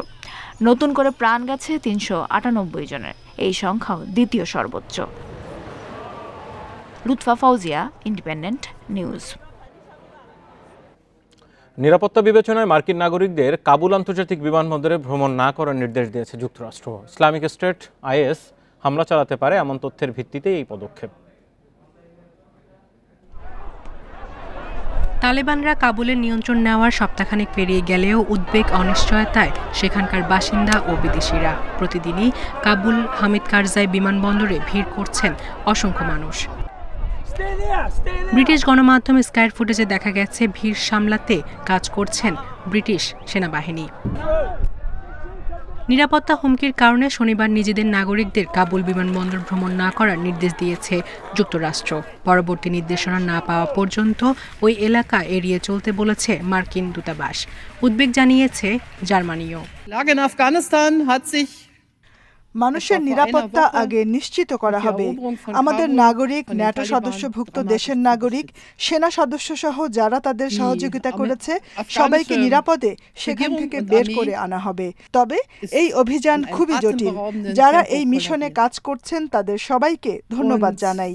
নতুন করে প্রাণ গেছে 398 জনের। এই সংখ্যাও দ্বিতীয় সর্বোচ্চ। Lutfa Fauzia, independent news. নিরাপত্তা বিবেচনায় মার্কিন নাগরিকদের কাবুল আন্তর্জাতিক বিমানবন্দরে ভ্রমণ না করার নির্দেশ দিয়েছে যুক্তরাষ্ট্র। ইসলামিক স্টেট IS হামলা চালাতে পারে এমন তথ্যের ভিত্তিতে এই পদক্ষেপ। তালেবানরা কাবুলের নিয়ন্ত্রণ নেওয়ার সপ্তাহখানেক পেরিয়ে গেলেও উদ্বেগ অনিশ্চয়তায় সেখানকার বাসিন্দা ও বিদেশিরা। প্রতিদিনই কাবুল হামিদ কারজাই বিমানবন্দরে ভিড় করছেন অসংখ্য মানুষ। ব্রিটিশ গণমাধ্যম স্কাইয়ের ফুটেজে দেখা গেছে ভিড় সামলাতে কাজ করছেন ব্রিটিশ সেনাবাহিনী। নিরাপত্তা হুমকির কারণে শনিবার নিজেদের নাগরিকদের কাবুল বিমানবন্দর ভ্রমণ না করার নির্দেশ দিয়েছে যুক্তরাষ্ট্র। পরবর্তী নির্দেশনা না পাওয়া পর্যন্ত ওই এলাকা এড়িয়ে চলতে বলেছে মার্কিন দূতাবাস। উদ্বেগ জানিয়েছে জার্মানিও। মানুষের নিরাপত্তা আগে নিশ্চিত করা হবে। আমাদের নাগরিক, ন্যাটো সদস্যভুক্ত দেশের নাগরিক, সেনা সদস্য সহ যারা তাদের সহযোগিতা করেছে সবাইকে নিরাপদে সেখান থেকে বের করে আনা হবে। তবে এই অভিযান খুবই জটিল। যারা এই মিশনে কাজ করছেন তাদের সবাইকে ধন্যবাদ জানাই।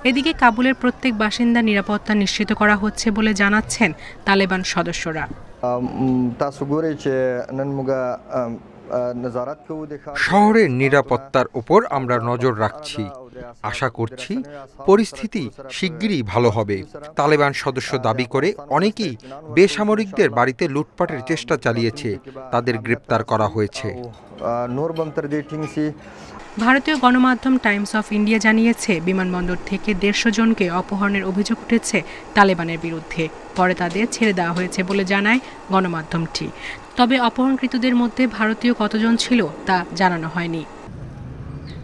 এদিকে কাবুলের প্রত্যেক বাসিন্দা নিরাপত্তা নিশ্চিত করা হচ্ছে বলে জানাচ্ছেন তালেবান সদস্যরা। শহরের নিরাপত্তার উপর আমরা নজর রাখছি। আশা করছি পরিস্থিতি শিগগিরই ভালো হবে। তালেবান সদস্য দাবি করে অনেকেই বেসামরিকদের বাড়িতে লুটপাটের চেষ্টা চালিয়েছে, তাদের গ্রেপ্তার করা হয়েছে। ভারতীয় গণমাধ্যম টাইমস অফ ইন্ডিয়া জানিয়েছে বিমানবন্দর থেকে 150 জনকে অপহরণের অভিযোগ উঠেছে তালেবানের বিরুদ্ধে। পরে তাদের ছেড়ে দেওয়া হয়েছে বলে জানায় গণমাধ্যমটি। তবে অপহরণকৃতদের মধ্যে ভারতীয় কতজন ছিল তা জানানো হয়নি।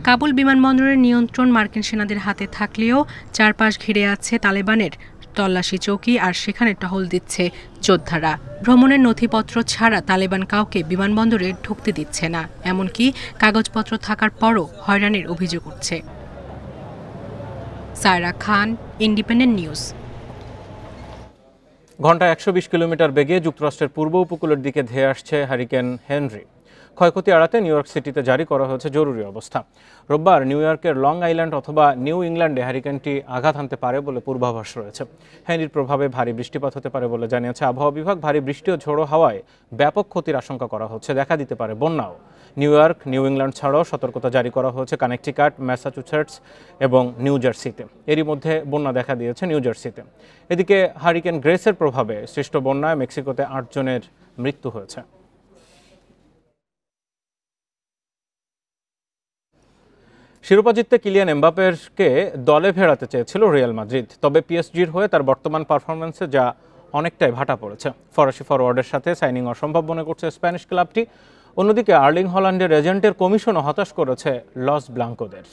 কাবুল বিমানবন্দরের নিয়ন্ত্রণ মার্কিন সেনাদের হাতে থাকলেও চারপাশ ঘিরে আছে তালেবানের তল্লাশি চৌকি, আর সেখানে টহল দিচ্ছে যোদ্ধারা। ভ্রমণের নথিপত্র ছাড়া তালেবান কাউকে বিমানবন্দরে ঢুকতে দিচ্ছে না, এমনকি কাগজপত্র থাকার পরও হয়রানির অভিযোগ উঠছে। সায়রা খান, ইন্ডিপেন্ডেন্ট নিউজ। ঘন্টায় 120 কিলোমিটার বেগে যুক্তরাষ্ট্রের পূর্ব উপকূলের দিকে ধেয়ে আসছে হারিকেন হেনরি। ক্ষয়ক্ষতি এড়াতে নিউ ইয়র্ক সিটিতে জারি করা হয়েছে জরুরি অবস্থা। রোববার নিউ ইয়র্কের লং আইল্যান্ড অথবা নিউ ইংল্যান্ডে হারিকেনটি আঘাত হানতে পারে বলে পূর্বাভাস রয়েছে। হেনরির প্রভাবে ভারী বৃষ্টিপাত হতে পারে বলে জানিয়েছে আবহাওয়া বিভাগ। ভারী বৃষ্টি ও ঝোড়ো হাওয়ায় ব্যাপক ক্ষতির আশঙ্কা করা হচ্ছে। দেখা দিতে পারে বন্যাও। নিউ ইয়র্ক, নিউ ইংল্যান্ড ছাড়াও সতর্কতা জারি করা হয়েছে কানেকটিকাট, ম্যাসাচুসেটস এবং নিউ জার্সিতে। এরই মধ্যে বন্যা দেখা দিয়েছে নিউ জার্সিতে। এদিকে হারিকেন গ্রেসের প্রভাবে সৃষ্ট বন্যায় মেক্সিকোতে 8 জনের মৃত্যু হয়েছে। শিরোপা জিততে কিলিয়ান এমবাপ্পেকে দলে ফেরাতে চেয়েছিল রিয়াল মাদ্রিদ, তবে পিএসজির হয়ে তার বর্তমান পারফরম্যান্সে যা অনেকটাই ভাটা পড়েছে। ফরাসি ফরওয়ার্ডের সাথে সাইনিং অসম্ভব মনে করছে স্প্যানিশ ক্লাবটি। অন্যদিকে আর্লিং হল্যান্ডের এজেন্টের কমিশনও হতাশ করেছে লস ব্লাঙ্কোদের।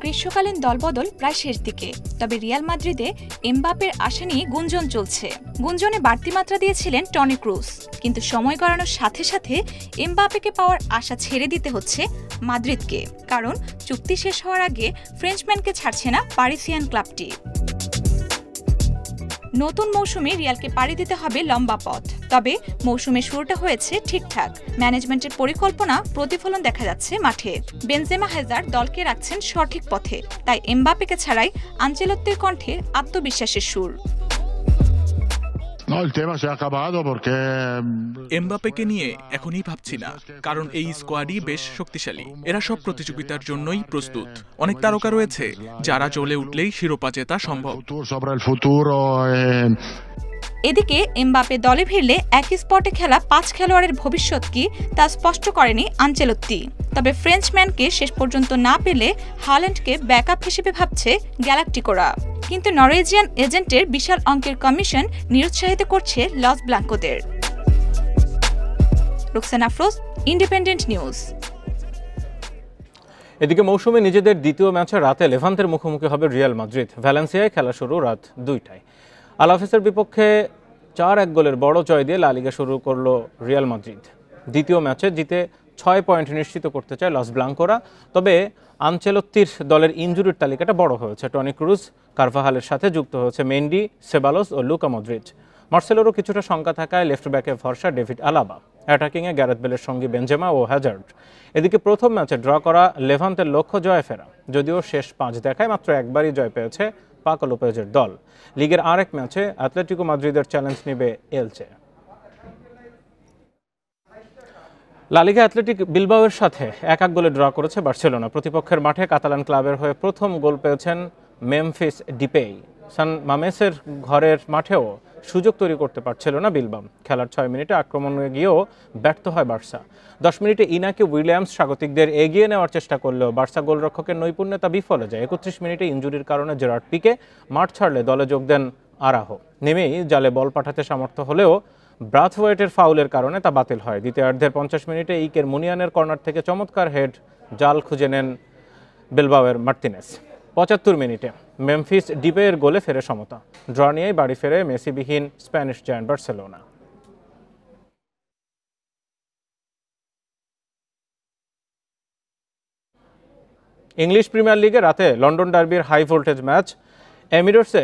গ্রীষ্মকালীন দলবদল প্রায় শেষ দিকে, তবে রিয়াল মাদ্রিদে এমবাপ্পের আশা নিয়ে গুঞ্জন চলছে। গুঞ্জনে বাড়তি মাত্রা দিয়েছিলেন টনি ক্রুস, কিন্তু সময় গড়ানোর সাথে সাথে এমবাপ্পেকে পাওয়ার আশা ছেড়ে দিতে হচ্ছে মাদ্রিদকে, কারণ চুক্তি শেষ হওয়ার আগে ফ্রেঞ্চম্যানকে ছাড়ছে না প্যারিসিয়ান ক্লাবটি। নতুন মৌসুমে রিয়ালকে পাড়ি দিতে হবে লম্বা পথ। তবে মৌসুমের শুরুটা হয়েছে ঠিকঠাক। ম্যানেজমেন্টের পরিকল্পনা প্রতিফলন দেখা যাচ্ছে মাঠে। বেনজেমা হ্যাজার্ড দলকে রাখছেন সঠিক পথে, তাই এমবাপ্পেকে ছাড়াই আনচেলত্তির কণ্ঠে আত্মবিশ্বাসের সুর। এমবাপ্পেকে নিয়ে এখনই ভাবছি না, কারণ এই স্কোয়াডই বেশ শক্তিশালী। এরা সব প্রতিযোগিতার জন্যই প্রস্তুত। অনেক তারকা রয়েছে যারা জ্বলে উঠলেই শিরোপা জেতা সম্ভব। এদিকে এমবাপ্পে দলে ফিরলে একই স্পটে খেলা 5 খেলোয়াড়ের ভবিষ্যৎ কি তা স্পষ্ট করেনি আনচেলত্তি। তবে ফ্রেঞ্চম্যানকে শেষ পর্যন্ত না পেলে হাল্যান্ডকে ব্যাকআপ হিসেবে ভাবছে গ্যালাক্টিকোরা। কিন্তু নরওয়েজিয়ান এজেন্টের বিশাল অঙ্কের কমিশন নিরুৎসাহিত করছে লস ব্লাঙ্কোদের। Rukhsana Afroz, Independent News. এদিকে মৌসুমে নিজেদের দ্বিতীয় ম্যাচে রাতে লেভান্তের মুখোমুখি হবে রিয়াল মাদ্রিদ। ভ্যালেন্সিয়ায় খেলা শুরু রাত 2টায়। আলাভেসের বিপক্ষে 4-1 গোলের বড় জয় দিয়ে লা লিগা শুরু করল রিয়াল মাদ্রিদ। দ্বিতীয় ম্যাচে জিতে 6 পয়েন্ট নিশ্চিত করতে চায় লস ব্লাঙ্কোরা। তবে আনচেলত্তির দলের ইনজুরির তালিকাটা বড় হয়েছে। টনি ক্রুজ, কারভাহালের সাথে যুক্ত হয়েছে মেন্ডি, সেবালোস ও লুকা মদ্রিচ। মার্সেলোরও কিছুটা শঙ্কা থাকায় লেফট ব্যাকে ভরসা ডেভিড আলাবা। অ্যাটাকিংয়ে গ্যারেথ বেলের সঙ্গে বেনজেমা ও হ্যাজার্ড। এদিকে প্রথম ম্যাচে ড্র করা লেভান্তের লক্ষ্য জয়ে ফেরা, যদিও শেষ 5 দেখায় মাত্র একবারই জয় পেয়েছে পাকো লোপেজের দল। লিগের আরেক ম্যাচে অ্যাটলেটিকো মাদ্রিদের চ্যালেঞ্জ নেবে এলচে। লা লিগা অ্যাথলেটিক বিলবাওয়ের সাথে 1-1 গোলে ড্র করেছে বার্সেলোনা। প্রতিপক্ষের মাঠে কাতালান ক্লাবের হয়ে প্রথম গোল পেয়েছেন মেমফিস ডিপেই। সান মামেসের ঘরের মাঠেও সুযোগ তৈরি করতে পারছিল না বিলবাও। খেলার 6 মিনিটে আক্রমণে গিয়েও ব্যর্থ হয় বার্সা। 10 মিনিটে ইনাকি উইলিয়ামস স্বাগতিকদের এগিয়ে নেওয়ার চেষ্টা করলেও বার্সা গোলরক্ষকের নৈপুণ্যে তা বিফলে যায়। 31 মিনিটে ইনজুরির কারণে জেরার্ড পিকে মাঠ ছাড়লে দলে যোগ দেন আরাহো। নেমেই জালে বল পাঠাতে সামর্থ্য হলেও ব্রাথওয়েটের ফাউলের কারণে তা বাতিল হয়। দ্বিতীয়ার্ধের 50 মিনিটে ইকের মুনিয়ানের কর্নার থেকে চমৎকার হেড জাল খুঁজে নেন বিলবাওয়ের মার্তিনেস। 75 মিনিটে মেমফিস ডিপের গোলে ফেরে সমতা। ড্র নিয়েই বাড়ি ফেরে মেসিবিহীন Spanish giant Barcelona. English Premier লিগে রাতে লন্ডন ডার্বির হাই ভোল্টেজ ম্যাচ এমিরেটসে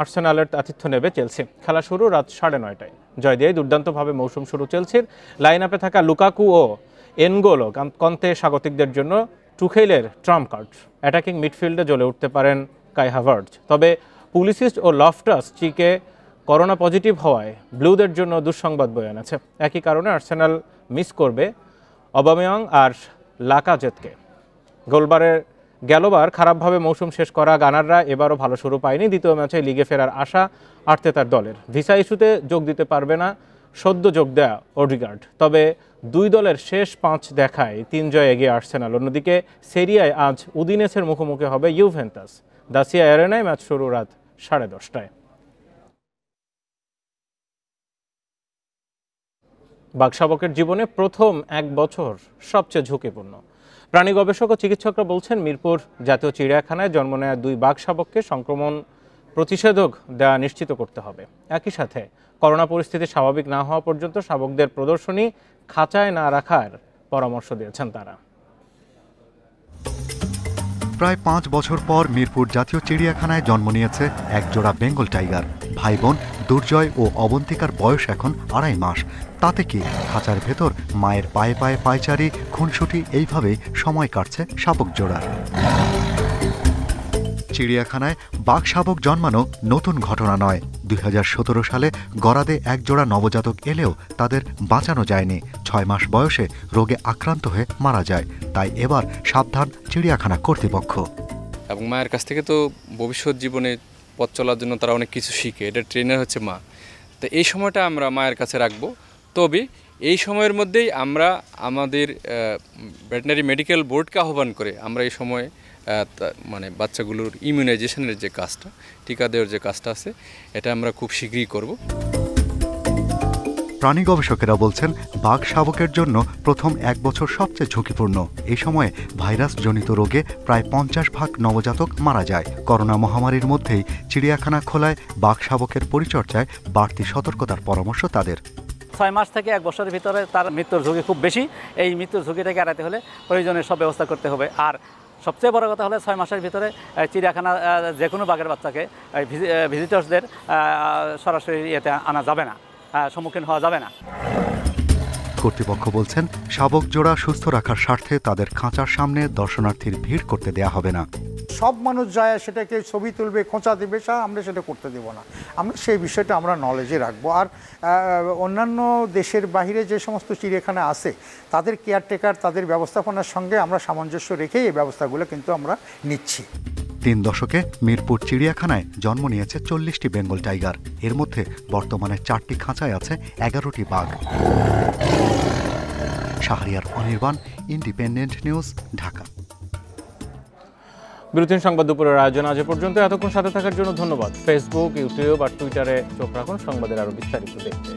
আর্সেনালের আতিথ্য নেবে চেলসি। খেলা শুরু রাত 9:30টায়। জয় দিয়ে দুর্দান্তভাবে মৌসুম শুরু চেলসির। লাইন আপে থাকা লুকাকু ও এনগোলো কন্তে স্বাগতিকদের জন্য টুখেলের ট্রাম্প কার্ড। অ্যাটাকিং মিডফিল্ডে জ্বলে উঠতে পারেন কাই হাভার্টজ। তবে পুলিসিস্ট ও লফটাস চিকে করোনা পজিটিভ হওয়ায় ব্লুদের জন্য দুঃসংবাদ বয়ে এনেছে। একই কারণে আর্সেনাল মিস করবে অবামেয়াং আর লাকাজেতকে। গেলবার খারাপভাবে মৌসুম শেষ করা গানাররা এবারও ভালো শুরু পায়নি। দ্বিতীয় ম্যাচে লিগে ফেরার আশা আর্তেতার দলের। ভিসা ইস্যুতে যোগ দিতে পারবে না সদ্য যোগ দেয়া ওডিগার্ড। তবে দুই দলের শেষ 5 দেখায় 3 জয় এগিয়ে আর্সেনাল। অন্যদিকে সেরিয়ায় আজ উদিনেসের মুখোমুখি হবে ইউভেন্টাস। দাসিয়া অ্যারেনায় ম্যাচ শুরু রাত 10:30টায়। বাঘশাবকের জীবনে প্রথম 1 বছর সবচেয়ে ঝুঁকিপূর্ণ। প্রাণী গবেষক ও চিকিৎসকরা বলছেন মিরপুর জাতীয় চিড়িয়াখানায় জন্ম নেয়া 2 বাঘ শাবককে সংক্রমণ প্রতিষেধক দেওয়া নিশ্চিত করতে হবে। একই সাথে করোনা পরিস্থিতি স্বাভাবিক না হওয়া পর্যন্ত শাবকদের প্রদর্শনী খাঁচায় না রাখার পরামর্শ দিয়েছেন তারা। প্রায় 5 বছর পর মিরপুর জাতীয় চিড়িয়াখানায় জন্ম নিয়েছে এক জোড়া বেঙ্গল টাইগার। ভাই বোন দুর্জয় ও অবন্তিকার বয়স এখন 2.5 মাস। তাতে কি খাঁচার ভেতর মায়ের পায়ে পায়ে পায়চারি, খুনসুটি, এইভাবেই সময় কাটছে শাবক জোড়ার। চিড়িয়াখানায় বাঘ শাবক জন্মানো নতুন ঘটনা নয়। 2017 সালে গরাদে এক জোড়া নবজাতক এলেও তাদের বাঁচানো যায়নি। 6 মাস বয়সে রোগে আক্রান্ত হয়ে মারা যায়। তাই এবার সাবধান চিড়িয়াখানা কর্তৃপক্ষ। এবং মায়ের কাছ থেকে তো ভবিষ্যৎ জীবনে পথ চলার জন্য তারা অনেক কিছু শিখে। এটা ট্রেনার হচ্ছে মা। তো এই সময়টা আমরা মায়ের কাছে রাখবো। তবে এই সময়ের মধ্যেই আমরা আমাদের ভেটেরিনারি মেডিকেল বোর্ডকে আহ্বান করে আমরা এই সময় মানে বাচ্চাগুলোর ইমিউনাইজেশনের যে কাজটা, টিকা দেওয়ার যে কাজটা আছে, এটা আমরা খুব শীঘ্রই করব। প্রাণী গবেষকেরা বলছেন বাঘ শাবকের জন্য প্রথম 1 বছর সবচেয়ে ঝুঁকিপূর্ণ। এই সময়ে ভাইরাসজনিত রোগে প্রায় 50% নবজাতক মারা যায়। করোনা মহামারীর মধ্যেই চিড়িয়াখানা খোলায় বাঘ শাবকের পরিচর্যায় বাড়তি সতর্কতার পরামর্শ তাদের। 6 মাস থেকে 1 বছরের ভিতরে তার মৃত্যুর ঝুঁকি খুব বেশি। এই মৃত্যুর ঝুঁকিটাকে এড়াতে হলে প্রয়োজনীয় সব ব্যবস্থা করতে হবে। আর সবচেয়ে বড় কথা হলো 6 মাসের ভিতরে চিড়িয়াখানা যে কোনো বাঘের বাচ্চাকে ভিজিটর্সদের সরাসরি এতে আনা যাবে না, সম্মুখীন হওয়া যাবে না। কর্তৃপক্ষ বলছেন শাবক জোড়া সুস্থ রাখার স্বার্থে তাদের খাঁচার সামনে দর্শনার্থীর ভিড় করতে দেয়া হবে না। সব মানুষ যায় সেটাকে ছবি তুলবে, খোঁচা দেবে, আমরা সেটা করতে দেব না। আমরা সেই বিষয়টা আমরা নলেজে রাখবো। আর অন্যান্য দেশের বাইরে যে সমস্ত চিড়িয়াখানা আছে তাদের কেয়ারটেকার, তাদের ব্যবস্থাপনার সঙ্গে আমরা সামঞ্জস্য রেখেই এই ব্যবস্থাগুলো কিন্তু আমরা নিচ্ছি। 3 দশকে মিরপুর চিড়িয়াখানায় জন্ম নিয়েছে 40টি বেঙ্গল টাইগার। এর মধ্যে বর্তমানে 4টি খাঁচায় আছে 11টি বাঘ। Shahriar Anirban, independent News, Dhaka. বিরতির সংবাদ দুপুরের আয়োজন আজ পর্যন্ত। এতক্ষণ সাথে থাকার জন্য ধন্যবাদ। ফেসবুক, ইউটিউব আর টুইটারে চোখ রাখুন সংবাদের আরো বিস্তারিত দেখতে।